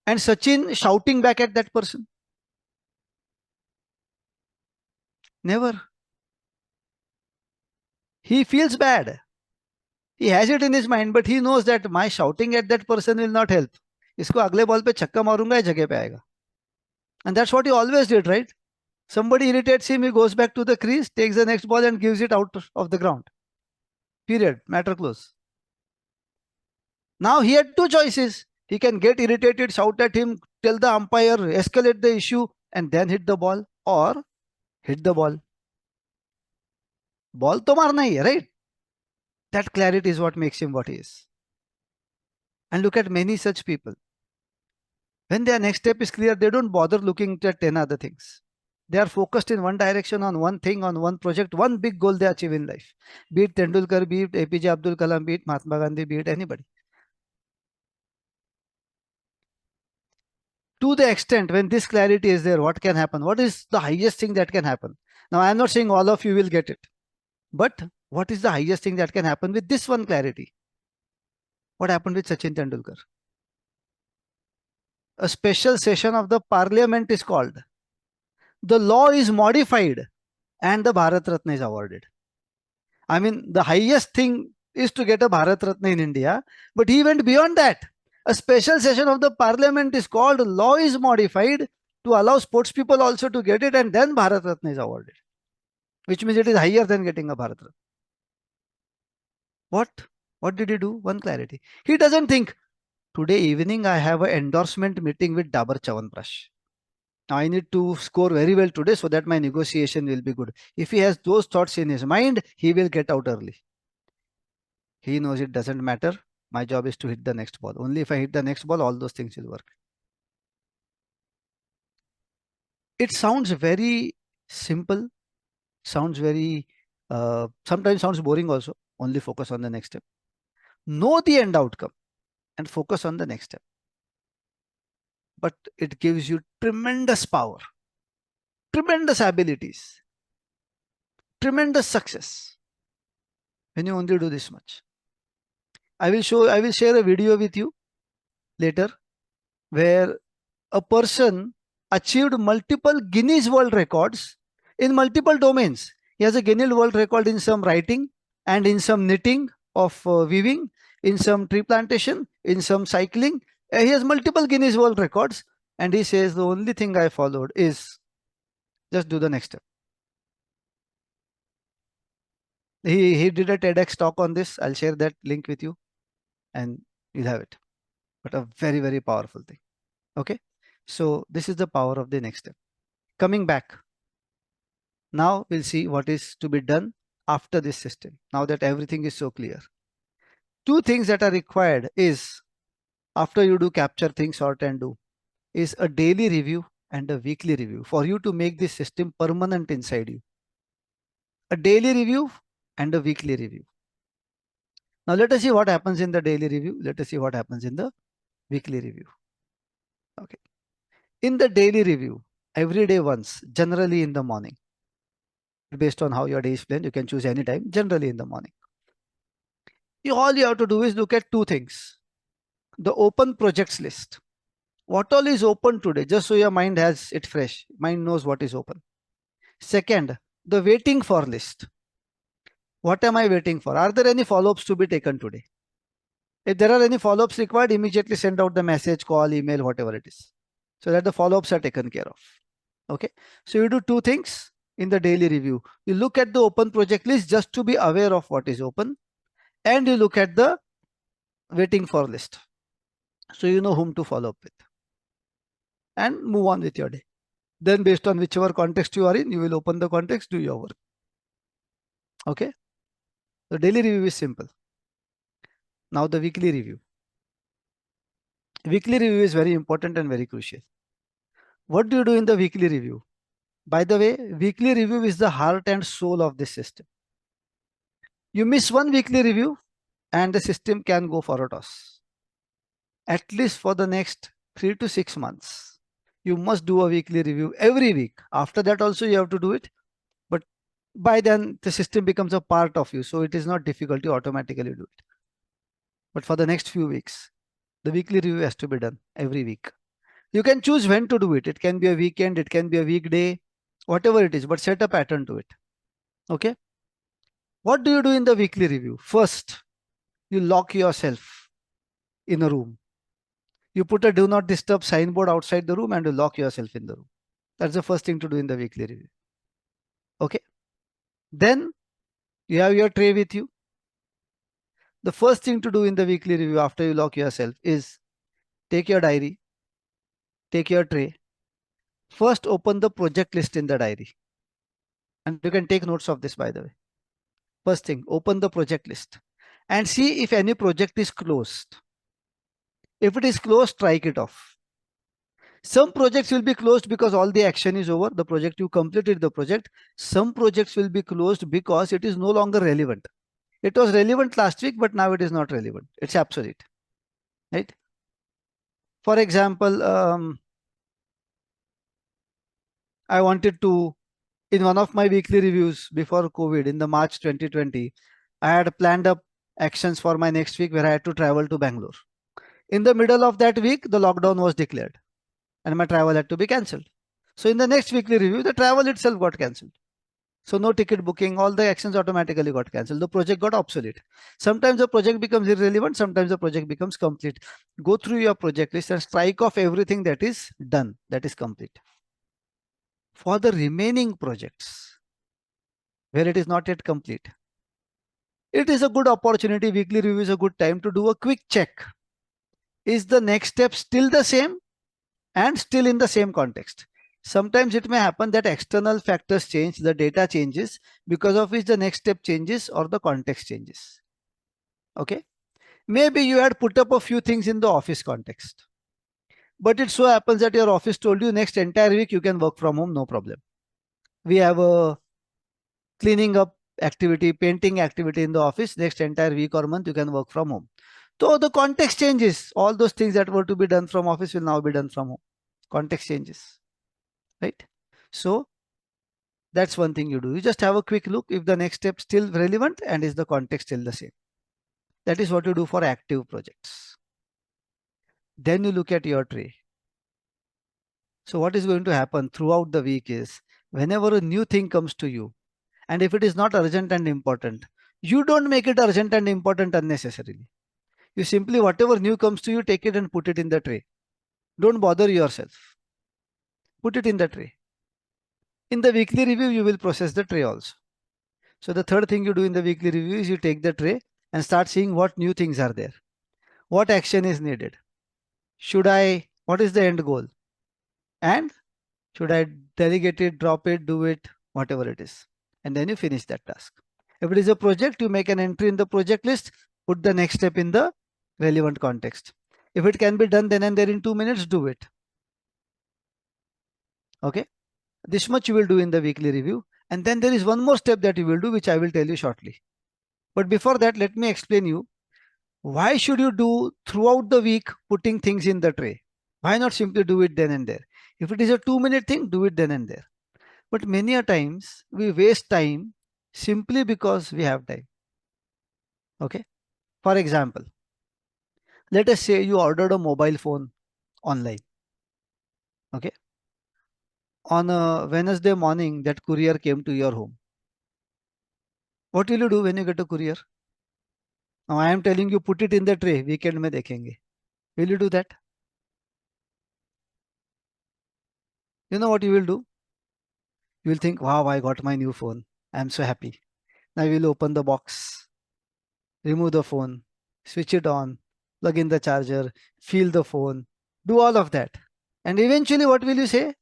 and Sachin shouting back at that person? Never. He feels bad. He has it in his mind, but he knows that my shouting at that person will not help. इसको अगले ball पे छक्का मारूंगा, जगह पे आएगा. And that's what he always did, right? Somebody irritates him, he goes back to the crease, takes the next ball and gives it out of the ground. Period. Matter close. Now he had two choices. He can get irritated, shout at him, tell the umpire, escalate the issue, and then hit the ball, or hit the ball. Ball to marna hi hai, right? That clarity is what makes him what he is. And look at many such people. When their next step is clear, they don't bother looking at 10 other things. They are focused in one direction, on one thing, on one project, one big goal they achieve in life. Be it Tendulkar, be it APJ Abdul Kalam, be it Mahatma Gandhi, be it anybody. To the extent when this clarity is there, what can happen? What is the highest thing that can happen? Now, I'm not saying all of you will get it, but what is the highest thing that can happen with this one clarity? What happened with Sachin Tendulkar? A special session of the parliament is called. The law is modified and the Bharat Ratna is awarded. I mean, the highest thing is to get a Bharat Ratna in India, but he went beyond that. A special session of the parliament is called, law is modified to allow sports people also to get it, and then Bharat Ratna is awarded, which means it is higher than getting a Bharat Ratna. What? What did he do? One clarity. He doesn't think, today evening I have an endorsement meeting with Dabur Chyawanprash. Now I need to score very well today so that my negotiation will be good. If he has those thoughts in his mind, he will get out early. He knows it doesn't matter. My job is to hit the next ball. Only if I hit the next ball, all those things will work. It sounds very simple, sounds very, sometimes sounds boring also. Only focus on the next step. Know the end outcome and focus on the next step. But it gives you tremendous power, tremendous abilities, tremendous success when you only do this much. I will share a video with you later where a person achieved multiple Guinness World Records in multiple domains. He has a Guinness World Record in some writing and in some knitting of weaving, in some tree plantation, in some cycling. He has multiple Guinness World Records, and he says the only thing I followed is just do the next step. He did a TEDx talk on this. I'll share that link with you and you'll have it. But a very, very powerful thing. Okay. So this is the power of the next step. Coming back. Now we'll see what is to be done after this system. Now that everything is so clear. Two things that are required is, after you do capture, think, sort and do, is a daily review and a weekly review for you to make this system permanent inside you. A daily review and a weekly review. Now let us see what happens in the daily review. Let us see what happens in the weekly review. Okay. In the daily review, every day once, generally in the morning. Based on how your day is planned, you can choose any time, generally in the morning. All you have to do is look at two things. The open projects list. What all is open today, just so your mind has it fresh. Mind knows what is open. Second, the waiting for list. What am I waiting for? Are there any follow-ups to be taken today? If there are any follow-ups required, immediately send out the message, call, email, whatever it is, so that the follow-ups are taken care of. Okay. So you do two things in the daily review. You look at the open project list just to be aware of what is open, and you look at the waiting for list, so you know whom to follow up with, and move on with your day. Then based on whichever context you are in, you will open the context, do your work. Okay. The daily review is simple. Now the weekly review. Weekly review is very important and very crucial. What do you do in the weekly review? By the way, weekly review is the heart and soul of this system. You miss one weekly review and the system can go for a toss. At least for the next 3 to 6 months, you must do a weekly review every week. After that also you have to do it. But by then the system becomes a part of you. So it is not difficult to automatically do it. But for the next few weeks, the weekly review has to be done every week. You can choose when to do it. It can be a weekend, it can be a weekday, whatever it is, but set a pattern to it. Okay. What do you do in the weekly review? First, you lock yourself in a room. You put a do not disturb signboard outside the room and you lock yourself in the room. That's the first thing to do in the weekly review. Okay. Then you have your tray with you. The first thing to do in the weekly review after you lock yourself is take your diary, take your tray. First, open the project list in the diary. And you can take notes of this, by the way. First thing, open the project list and see if any project is closed. If it is closed, strike it off. Some projects will be closed because all the action is over. The project, you completed the project. Some projects will be closed because it is no longer relevant. It was relevant last week, but now it is not relevant. It's obsolete, right? For example, I wanted to, in one of my weekly reviews before COVID in the March 2020, I had planned up actions for my next week where I had to travel to Bangalore. In the middle of that week, the lockdown was declared and my travel had to be cancelled. So in the next weekly review, the travel itself got cancelled. So no ticket booking, all the actions automatically got cancelled. The project got obsolete. Sometimes the project becomes irrelevant, sometimes the project becomes complete. Go through your project list and strike off everything that is done, that is complete. For the remaining projects where it is not yet complete, it is a good opportunity. Weekly review is a good time to do a quick check. Is the next step still the same and still in the same context? Sometimes it may happen that external factors change, the data changes, because of which the next step changes or the context changes. Okay. Maybe you had put up a few things in the office context, but it so happens that your office told you next entire week you can work from home, no problem. We have a cleaning up activity, painting activity in the office. Next entire week or month you can work from home. So the context changes. All those things that were to be done from office will now be done from home. Context changes, right? So that's one thing you do. You just have a quick look if the next step still relevant and is the context still the same. That is what you do for active projects. Then you look at your tray. So what is going to happen throughout the week is whenever a new thing comes to you, and if it is not urgent and important, you don't make it urgent and important unnecessarily. You simply, whatever new comes to you, take it and put it in the tray. Don't bother yourself. Put it in the tray. In the weekly review, you will process the tray also. So the third thing you do in the weekly review is you take the tray and start seeing what new things are there. What action is needed? What is the end goal? And should I delegate it, drop it, do it, whatever it is. And then you finish that task. If it is a project, you make an entry in the project list, put the next step in the relevant context. If it can be done then and there in 2 minutes, do it. Okay. This much you will do in the weekly review. And then there is one more step that you will do, which I will tell you shortly. But before that, let me explain you why should you do throughout the week putting things in the tray? Why not simply do it then and there? If it is a 2 minute thing, do it then and there. But many a times we waste time simply because we have time. Okay. For example, let us say you ordered a mobile phone online. Okay. On a Wednesday morning, that courier came to your home. What will you do when you get a courier? Now I am telling you, put it in the tray. Weekend mein dekhenge. Will you do that? You know what you will do? You will think, wow, I got my new phone. I am so happy. Now you will open the box, remove the phone, switch it on, plug in the charger, feel the phone, do all of that. And eventually, what will you say?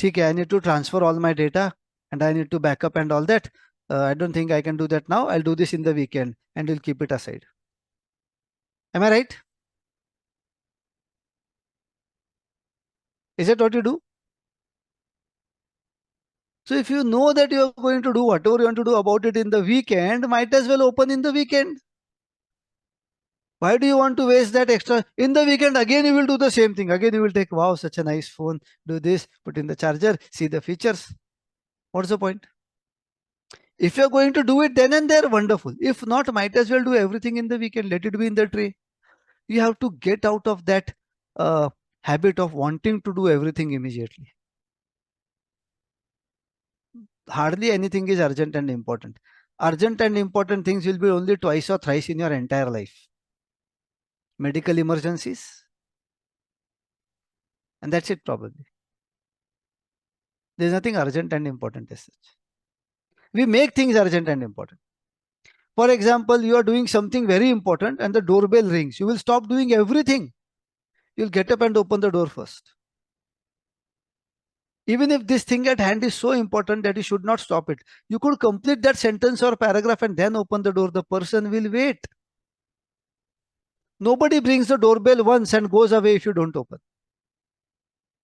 Okay, I need to transfer all my data and I need to backup and all that. I don't think I can do that now. I'll do this in the weekend and you'll keep it aside. Am I right? Is that what you do? So if you know that you are going to do whatever you want to do about it in the weekend, might as well open in the weekend. Why do you want to waste that extra? In the weekend, again, you will do the same thing. Again, you will take, wow, such a nice phone. Do this, put in the charger, see the features. What's the point? If you're going to do it then and there, wonderful. If not, might as well do everything in the weekend. Let it be in the tray. You have to get out of that habit of wanting to do everything immediately. Hardly anything is urgent and important. Urgent and important things will be only twice or thrice in your entire life. Medical emergencies, and that's it probably. There's nothing urgent and important as such. We make things urgent and important. For example, you are doing something very important and the doorbell rings. You will stop doing everything. You'll get up and open the door first. Even if this thing at hand is so important that you should not stop it, you could complete that sentence or paragraph and then open the door. The person will wait. Nobody brings the doorbell once and goes away if you don't open.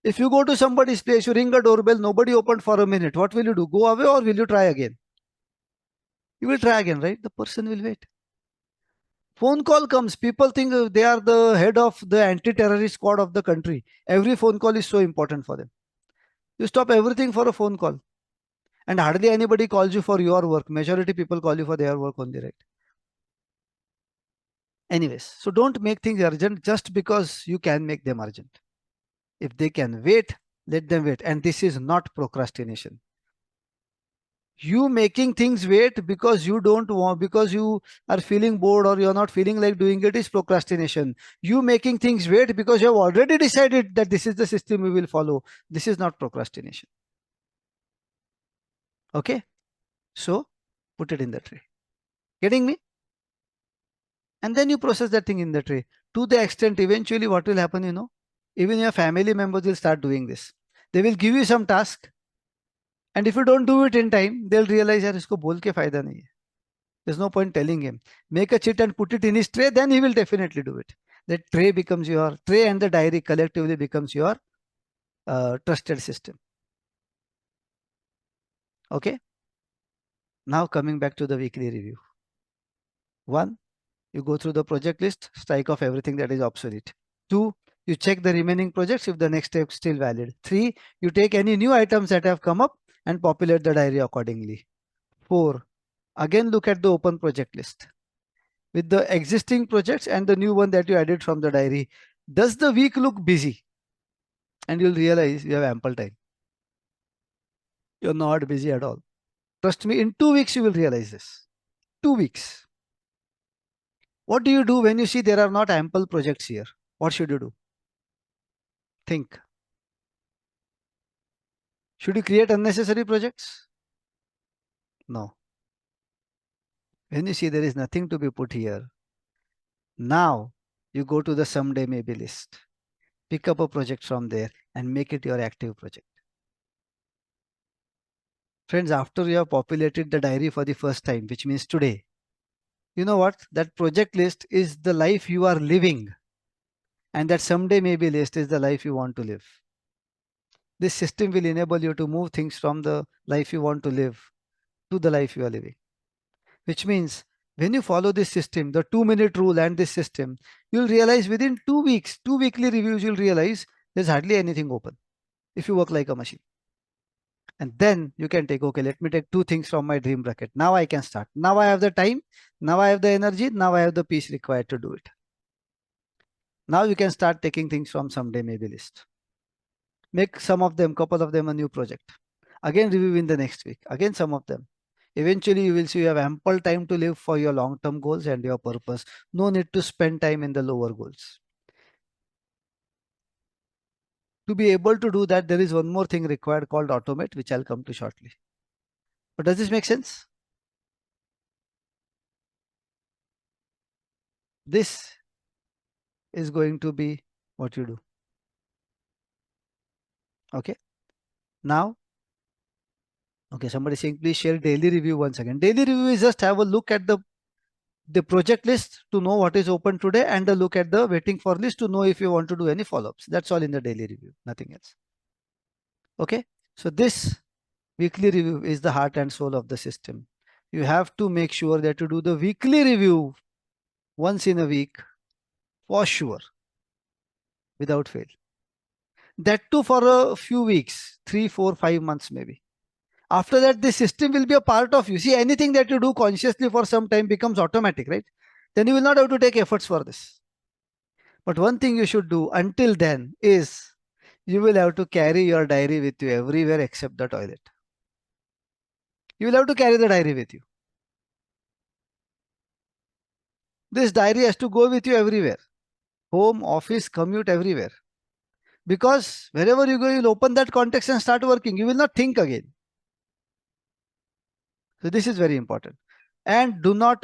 If you go to somebody's place, you ring a doorbell, nobody opened for a minute. What will you do? Go away or will you try again? You will try again, right? The person will wait. Phone call comes. People think they are the head of the anti-terrorist squad of the country. Every phone call is so important for them. You stop everything for a phone call. And hardly anybody calls you for your work. Majority people call you for their work only, right? Anyways, so don't make things urgent just because you can make them urgent. If they can wait, let them wait. And this is not procrastination. You making things wait because you don't want, because you are feeling bored or you're not feeling like doing it, is procrastination. You making things wait because you have already decided that this is the system we will follow. This is not procrastination. Okay. So put it in the tray. Getting me? And then you process that thing in the tray. To the extent, eventually, what will happen, even your family members will start doing this. They will give you some task, and if you don't do it in time, they'll realize यार इसको बोल के फायदा नहीं है. There's no point telling him. Make a chit and put it in his tray, then he will definitely do it. That tray becomes your tray, and the diary collectively becomes your trusted system. Okay. Now coming back to the weekly review. One, you go through the project list, strike off everything that is obsolete. Two, you check the remaining projects if the next step is still valid. Three, you take any new items that have come up and populate the diary accordingly. Four, again look at the open project list with the existing projects and the new one that you added from the diary. Does the week look busy? And you'll realize you have ample time. You're not busy at all. Trust me, in 2 weeks you will realize this. 2 weeks. What do you do when you see there are not ample projects here? What should you do? Think. Should you create unnecessary projects? No. When you see there is nothing to be put here, now you go to the someday maybe list. Pick up a project from there and make it your active project. Friends, after you have populated the diary for the first time, which means today, you know what? That project list is the life you are living, and that someday maybe list is the life you want to live. This system will enable you to move things from the life you want to live to the life you are living. Which means when you follow this system, the 2-minute rule and this system, you'll realize within 2 weeks, 2 weekly reviews, you'll realize there's hardly anything open if you work like a machine. And then you can take, okay, let me take 2 things from my dream bracket. Now I can start. Now I have the time. Now I have the energy. Now I have the peace required to do it. Now you can start taking things from someday maybe list. Make some of them, couple of them a new project. Again, review in the next week. Again, some of them. Eventually, you will see you have ample time to live for your long-term goals and your purpose. No need to spend time in the lower goals. To be able to do that, there is one more thing required called automate, which I'll come to shortly. But does this make sense? This is going to be what you do. Okay. Now, okay, somebody saying please share daily review once again. Daily review is just have a look at the project list to know what is open today, and a look at the waiting for list to know if you want to do any follow-ups. That's all in the daily review, nothing else. Okay. So this weekly review is the heart and soul of the system. You have to make sure that you do the weekly review once in a week for sure, without fail. That too for a few weeks, 3, 4, 5 months maybe. After that, this system will be a part of you. See, anything that you do consciously for some time becomes automatic, right? Then you will not have to take efforts for this. But one thing you should do until then is you will have to carry your diary with you everywhere except the toilet. You will have to carry the diary with you. This diary has to go with you everywhere. Home, office, commute, everywhere. Because wherever you go, you'll open that context and start working. You will not think again. So this is very important. And do not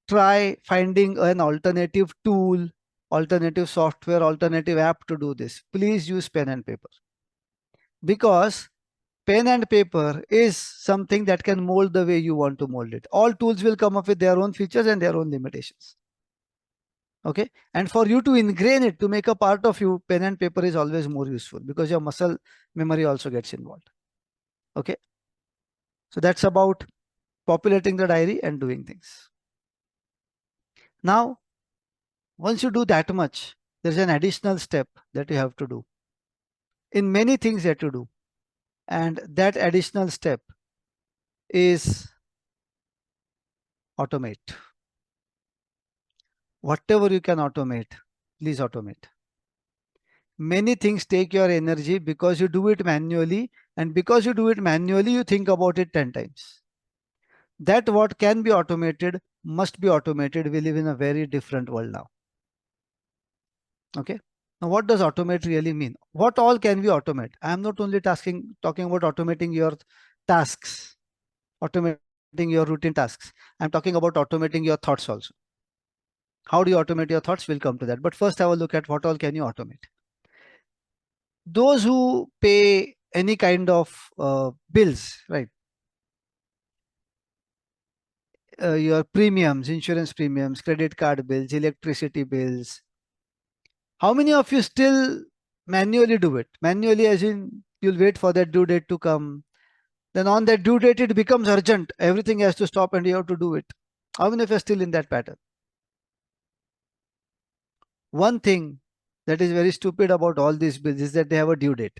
try finding an alternative tool, alternative software, alternative app to do this. Please use pen and paper. Because pen and paper is something that can mold the way you want to mold it. All tools will come up with their own features and their own limitations. Okay. And for you to ingrain it, to make a part of you, pen and paper is always more useful because your muscle memory also gets involved. Okay. So that's about populating the diary and doing things. Now, once you do that much, there's an additional step that you have to do in many things that you do. And that additional step is automate. Whatever you can automate, please automate. Many things take your energy because you do it manually, and because you do it manually, you think about it 10 times. that what can be automated must be automated. We live in a very different world now. Okay. Now, what does automate really mean? What all can we automate? I am not only talking about automating your tasks, automating your routine tasks. I'm talking about automating your thoughts also. How do you automate your thoughts? We'll come to that. But first, have a look at what all can you automate. Those who pay any kind of bills, right? Your premiums, insurance premiums, credit card bills, electricity bills. How many of you still manually do it? Manually, as in you'll wait for that due date to come. Then on that due date, it becomes urgent. Everything has to stop and you have to do it. How many of you are still in that pattern? One thing that is very stupid about all these bills is that they have a due date.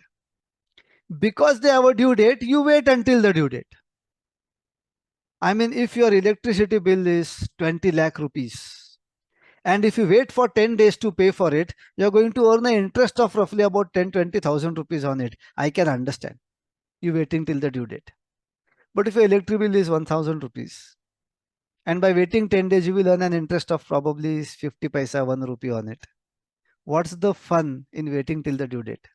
Because they have a due date, you wait until the due date. I mean, if your electricity bill is 20 lakh rupees, and if you wait for 10 days to pay for it, you're going to earn an interest of roughly about 10-20,000 rupees on it. I can understand you waiting till the due date. But if your electric bill is 1,000 rupees, and by waiting 10 days, you will earn an interest of probably 50 paisa, 1 rupee on it. What's the fun in waiting till the due date?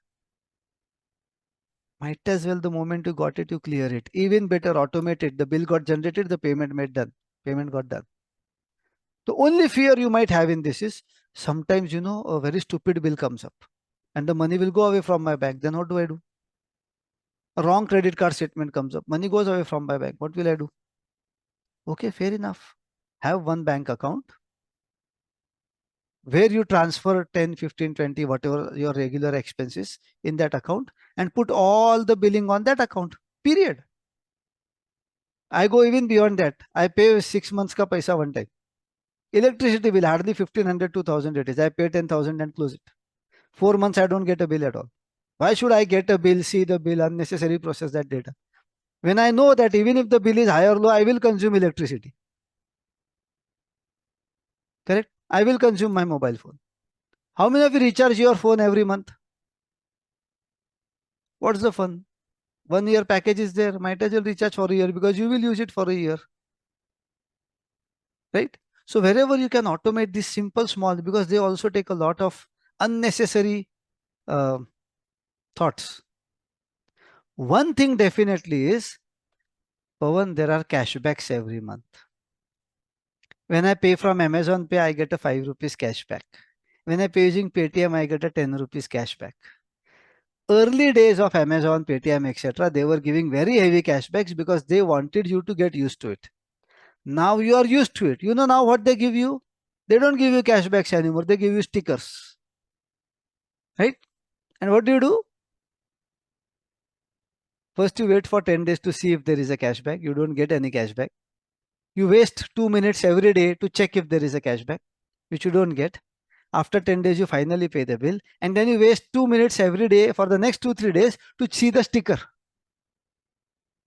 Might as well the moment you got it, you clear it. Even better, automate it. The bill got generated, the payment made done. Payment got done. The only fear you might have in this is sometimes, a very stupid bill comes up and the money will go away from my bank. Then what do I do? A wrong credit card statement comes up. Money goes away from my bank. What will I do? Okay, fair enough. Have one bank account where you transfer 10, 15, 20, whatever your regular expenses in that account and put all the billing on that account. Period. I go even beyond that. I pay 6 months ka paisa one time. Electricity bill hardly 1,500, 2,000 it is. I pay 10,000 and close it. 4 months I don't get a bill at all. Why should I get a bill, see the bill, unnecessary process that data? When I know that even if the bill is high or low, I will consume electricity. Correct? I will consume my mobile phone. How many of you recharge your phone every month? What's the fun? 1 year package is there. Might as well recharge for a year because you will use it for a year. Right? So wherever you can automate this simple small, because they also take a lot of unnecessary thoughts. One thing definitely is, Pawan, there are cashbacks every month. When I pay from Amazon Pay, I get a 5 rupees cashback. When I pay using Paytm, I get a 10 rupees cashback. Early days of Amazon, Paytm, etc., they were giving very heavy cashbacks because they wanted you to get used to it. Now you are used to it. You know now what they give you? They don't give you cashbacks anymore. They give you stickers. Right? And what do? First, you wait for 10 days to see if there is a cashback. You don't get any cashback. You waste 2 minutes every day to check if there is a cashback, which you don't get. After 10 days, you finally pay the bill. And then you waste 2 minutes every day for the next 2-3 days to see the sticker.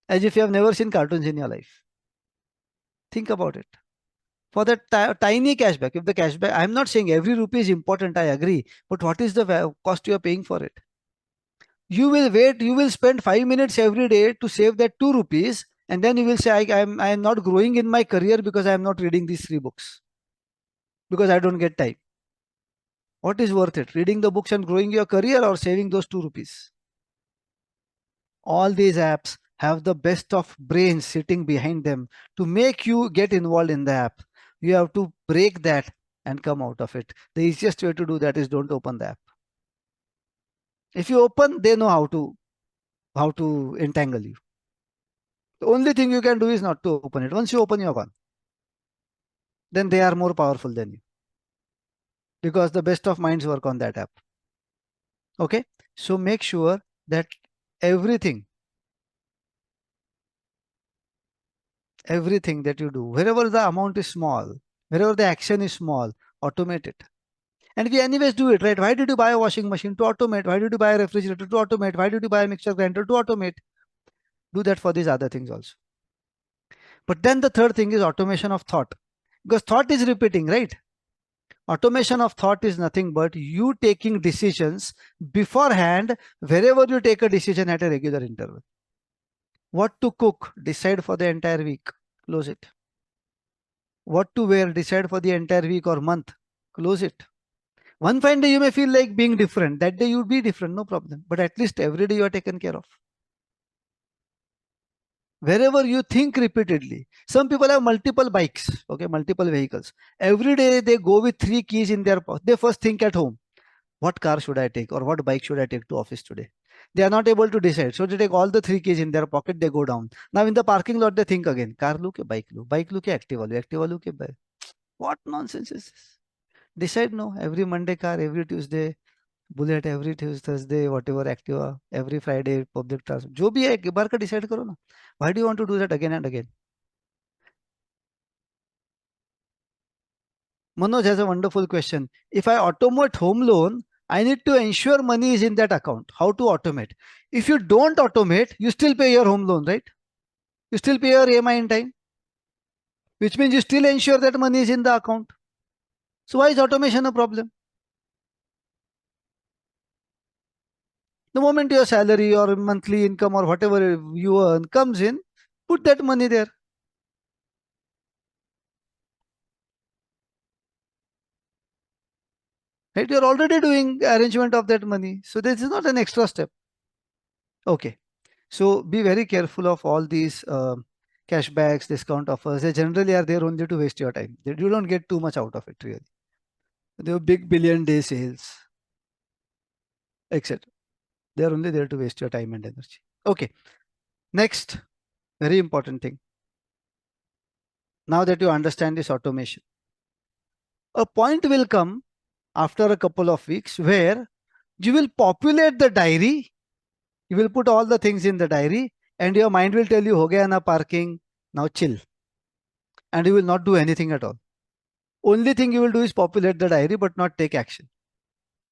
As if you have never seen cartoons in your life. Think about it. For that tiny cashback, if the cashback, I'm not saying every rupee is important, I agree. But what is the cost you are paying for it? You will wait, you will spend 5 minutes every day to save that 2 rupees. And then you will say, I am not growing in my career because I am not reading these 3 books. Because I don't get time. What is worth it? Reading the books and growing your career or saving those 2 rupees? All these apps have the best of brains sitting behind them to make you get involved in the app. You have to break that and come out of it. The easiest way to do that is don't open the app. If you open, they know how to entangle you. The only thing you can do is not to open it. Once you open, you're gone. Then they are more powerful than you because the best of minds work on that app. Okay. So make sure that everything that you do, wherever the amount is small, wherever the action is small, automate it. And we anyways do it, right? Why did you buy a washing machine? To automate. Why did you buy a refrigerator? To automate. Why did you buy a mixer grinder? To automate. Do that for these other things also. But then the third thing is automation of thought. Because thought is repeating, right? Automation of thought is nothing but you taking decisions beforehand wherever you take a decision at a regular interval. What to cook, decide for the entire week. Close it. What to wear, decide for the entire week or month. Close it. One fine day you may feel like being different. That day you would be different, no problem. But at least every day you are taken care of. Wherever you think repeatedly. Some people have multiple bikes, okay, multiple vehicles. Every day they go with 3 keys in their pocket. They first think at home, what car should I take or what bike should I take to office today? They are not able to decide. So they take all the 3 keys in their pocket, they go down. Now in the parking lot, they think again, car lu ke bike lu? Bike lu ke Activa lu? Activa lu ke bike? What nonsense is this? Decide no. Every Monday car, every Tuesday bullet, every Thursday whatever Activa, every Friday public transport, जो भी है एक बार का decide करो ना. Why do you want to do that again and again? Manoj has a wonderful question. If I automate home loan, I need to ensure money is in that account. How to automate? If you don't automate, you still pay your home loan, right? You still pay your EMI in time, which means you still ensure that money is in the account. So why is automation a problem? The moment your salary or monthly income or whatever you earn comes in, put that money there. Right? You're already doing arrangement of that money. So this is not an extra step. Okay. So be very careful of all these cashbacks, discount offers. They generally are there only to waste your time. You don't get too much out of it really. They have big billion day sales, etc. They are only there to waste your time and energy. Okay. Next, very important thing. Now that you understand this automation, a point will come after a couple of weeks where you will populate the diary. You will put all the things in the diary and your mind will tell you, ho gaya na parking, now chill. And you will not do anything at all. Only thing you will do is populate the diary but not take action.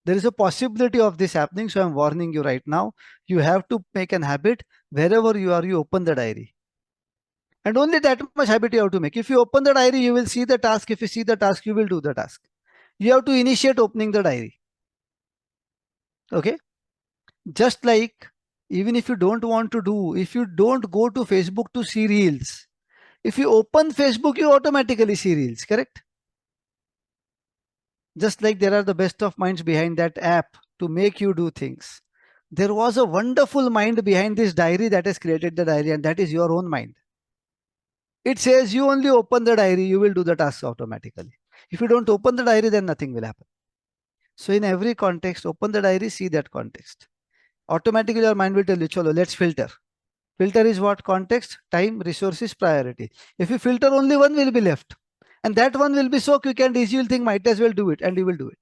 There is a possibility of this happening. So I'm warning you right now. You have to make an habit. Wherever you are, you open the diary. And only that much habit you have to make. If you open the diary, you will see the task. If you see the task, you will do the task. You have to initiate opening the diary. Okay. Just like even if you don't want to do, if you don't go to Facebook to see reels, if you open Facebook, you automatically see reels, correct? Just like there are the best of minds behind that app to make you do things. There was a wonderful mind behind this diary that has created the diary, and that is your own mind. It says you only open the diary, you will do the task automatically. If you don't open the diary, then nothing will happen. So in every context, open the diary, see that context. Automatically your mind will tell you, chalo, let's filter. Filter is what? Context, time, resources, priority. If you filter, only one will be left. And that one will be so quick and easy, you'll think might as well do it, and you will do it.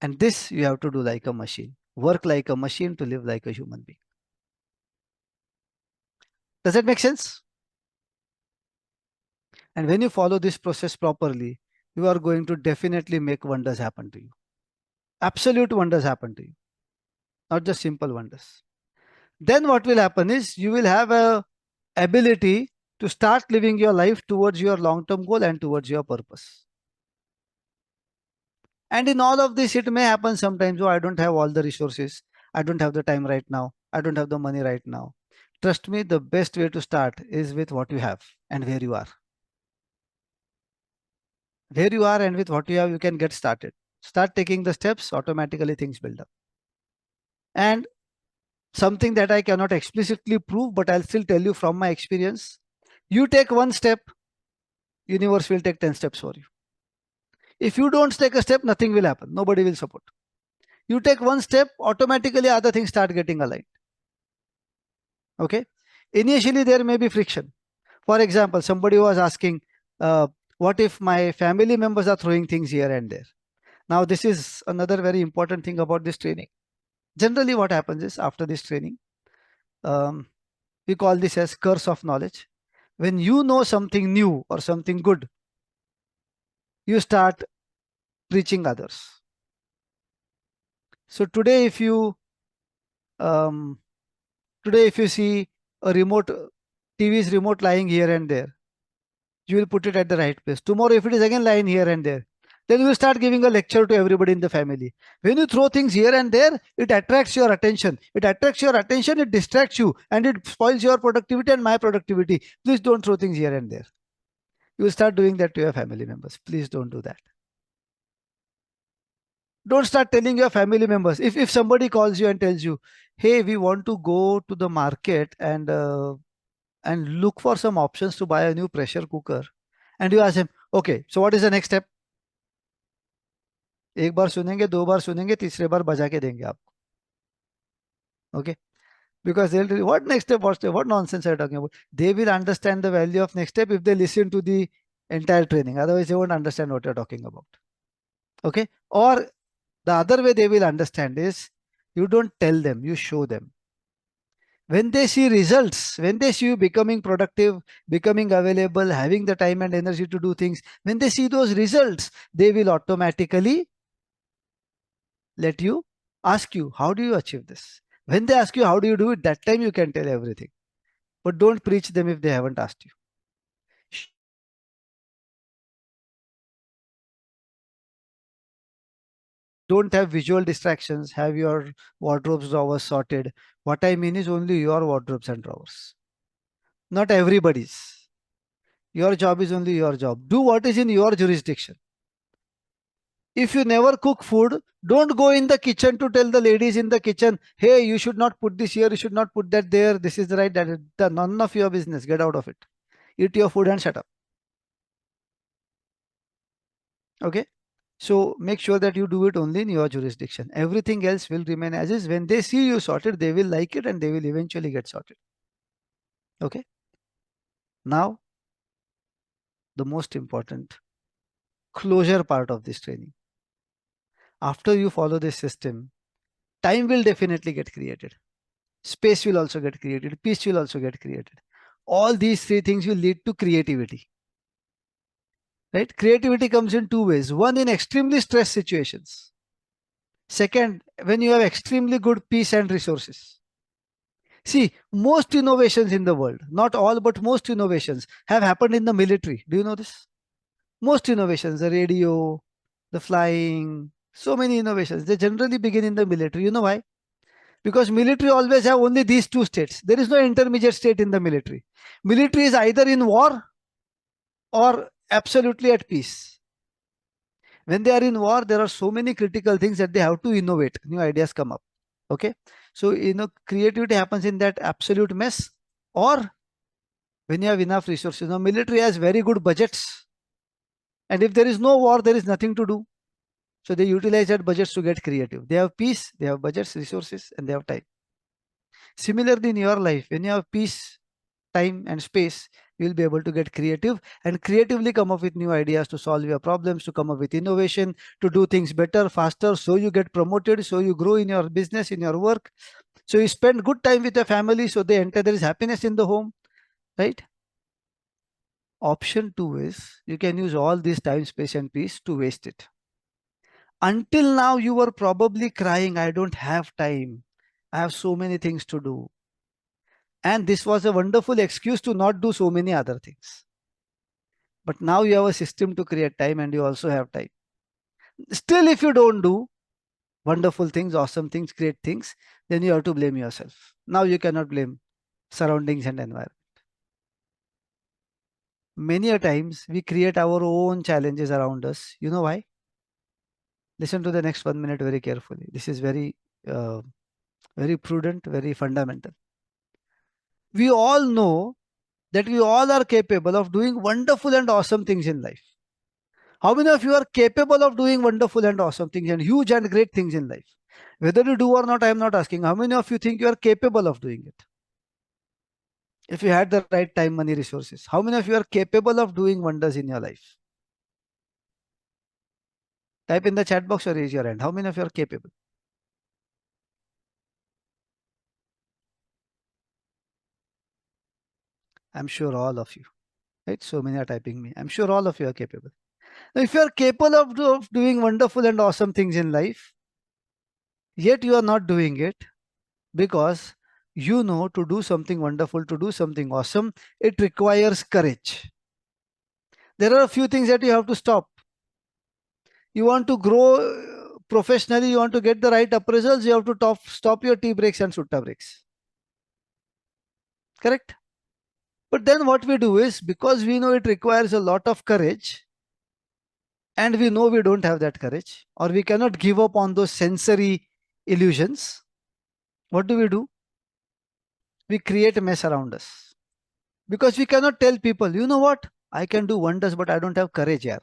And this you have to do like a machine. Work like a machine to live like a human being. Does that make sense? And when you follow this process properly, you are going to definitely make wonders happen to you. Absolute wonders happen to you, not just simple wonders. Then what will happen is you will have a ability to start living your life towards your long-term goal and towards your purpose. And in all of this, it may happen sometimes, oh, I don't have all the resources. I don't have the time right now. I don't have the money right now. Trust me, the best way to start is with what you have and where you are. Where you are and with what you have, you can get started. Start taking the steps, automatically things build up. And something that I cannot explicitly prove, but I'll still tell you from my experience. You take one step, universe will take 10 steps for you. If you don't take a step, nothing will happen. Nobody will support. You take one step, automatically other things start getting aligned. Okay. Initially, there may be friction. For example, somebody was asking, what if my family members are throwing things here and there? Now, this is another very important thing about this training. Generally, what happens is after this training, we call this as curse of knowledge. When you know something new or something good, you start preaching others. So today, if you see a remote TV's remote lying here and there, you will put it at the right place. Tomorrow, if it is again lying here and there, Then you will start giving a lecture to everybody in the family. When you throw things here and there, it attracts your attention. It attracts your attention, it distracts you, and it spoils your productivity and my productivity. Please don't throw things here and there. You will start doing that to your family members. Please don't do that. Don't start telling your family members. If somebody calls you and tells you, hey, we want to go to the market and look for some options to buy a new pressure cooker, and you ask him, okay, so what is the next step? एक बार सुनेंगे, दो बार सुनेंगे, तीसरे बार बजा के देंगे आपको. Okay, because they'll tell you, what next step, what step, what nonsense are you talking about? They will understand the value of next step if they listen to the entire training. Otherwise, they won't understand what you're talking about. Okay, or the other way they will understand is, you don't tell them, you show them. When they see results, when they see you becoming productive, becoming available, having the time and energy to do things, when they see those results, they will automatically let you ask you, how do you achieve this? When they ask you, how do you do it? That time you can tell everything. But don't preach them if they haven't asked you. Don't have visual distractions. Have your wardrobes, drawers sorted. What I mean is only your wardrobes and drawers, not everybody's. Your job is only your job. Do what is in your jurisdiction. If you never cook food, don't go in the kitchen to tell the ladies in the kitchen, hey, you should not put this here, you should not put that there, this is the right, that is the none of your business. Get out of it. Eat your food and shut up. Okay. So make sure that you do it only in your jurisdiction. Everything else will remain as is. When they see you sorted, they will like it and they will eventually get sorted. Okay. Now, the most important closure part of this training. After you follow this system, time will definitely get created. Space will also get created. Peace will also get created. All these three things will lead to creativity. Right? Creativity comes in two ways. One, in extremely stress situations. Second, when you have extremely good peace and resources. See, most innovations in the world, not all, but most innovations have happened in the military. Do you know this? Most innovations, the radio, the flying, so many innovations, they generally begin in the military. You know why? Because military always have only these two states. There is no intermediate state in the military. Military is either in war or absolutely at peace. When they are in war, there are so many critical things that they have to innovate. New ideas come up. Okay. So, creativity happens in that absolute mess, or when you have enough resources. Now, military has very good budgets. And if there is no war, there is nothing to do. So they utilize that budgets to get creative. They have peace, they have budgets, resources, and they have time. Similarly, in your life, when you have peace, time, and space, you will be able to get creative and creatively come up with new ideas to solve your problems, to come up with innovation, to do things better, faster, so you get promoted, so you grow in your business, in your work. So you spend good time with your family, so they enter, there is happiness in the home, right? Option two is you can use all this time, space, and peace to waste it. Until now, you were probably crying, I don't have time. I have so many things to do. And this was a wonderful excuse to not do so many other things. But now you have a system to create time and you also have time. Still, if you don't do wonderful things, awesome things, great things, then you have to blame yourself. Now you cannot blame surroundings and environment. Many a times we create our own challenges around us. You know why? Listen to the next 1 minute very carefully. This is very prudent, very fundamental. We all know that we all are capable of doing wonderful and awesome things in life. How many of you are capable of doing wonderful and awesome things and huge and great things in life? Whether you do or not, I am not asking. How many of you think you are capable of doing it? If you had the right time, money, resources, how many of you are capable of doing wonders in your life? Type in the chat box or raise your hand. How many of you are capable? I'm sure all of you. Right? So many are typing me. I'm sure all of you are capable. Now, if you are capable of doing wonderful and awesome things in life, yet you are not doing it because you know to do something wonderful, to do something awesome, it requires courage. There are a few things that you have to stop. You want to grow professionally, you want to get the right appraisals, you have to stop your tea breaks and sutta breaks. Correct? But then what we do is, because we know it requires a lot of courage, and we know we don't have that courage, or we cannot give up on those sensory illusions, what do? We create a mess around us. Because we cannot tell people, you know what, I can do wonders, but I don't have courage here.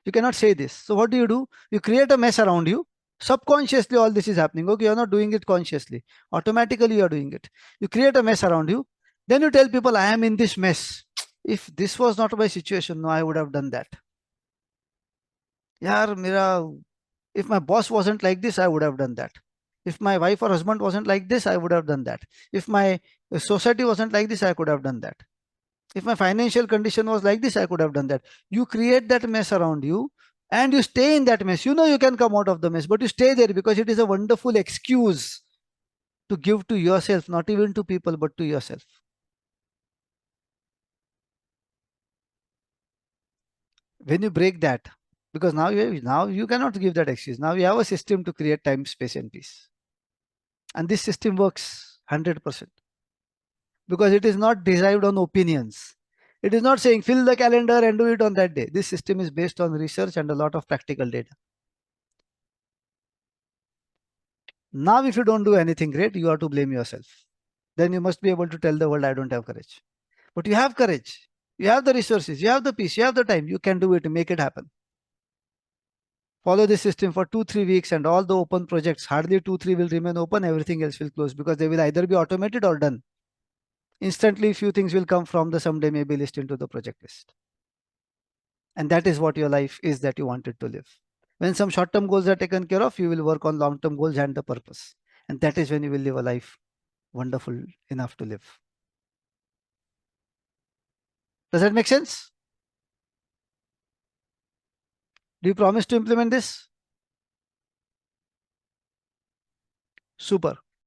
You cannot say this. So what do? You create a mess around you. Subconsciously, all this is happening. Okay, you're not doing it consciously. Automatically, you're doing it. You create a mess around you. Then you tell people, I am in this mess. If this was not my situation, no, I would have done that. Yaar, if my boss wasn't like this, I would have done that. If my wife or husband wasn't like this, I would have done that. If my society wasn't like this, I could have done that. If my financial condition was like this, I could have done that. You create that mess around you and you stay in that mess. You know you can come out of the mess, but you stay there because it is a wonderful excuse to give to yourself, not even to people, but to yourself. When you break that, because now you cannot give that excuse. Now you have a system to create time, space, and peace. And this system works 100% because it is not derived on opinions. It is not saying fill the calendar and do it on that day. This system is based on research and a lot of practical data. Now, if you don't do anything great, you have to blame yourself. Then you must be able to tell the world, I don't have courage. But you have courage. You have the resources. You have the peace. You have the time. You can do it. Make it happen. Follow this system for 2-3 weeks, and all the open projects, hardly 2-3 will remain open. Everything else will close because they will either be automated or done. Instantly, few things will come from the someday maybe list into the project list. And that is what your life is that you wanted to live. When some short term goals are taken care of, you will work on long term goals and the purpose. And that is when you will live a life wonderful enough to live. Does that make sense? Do you promise to implement this? Super.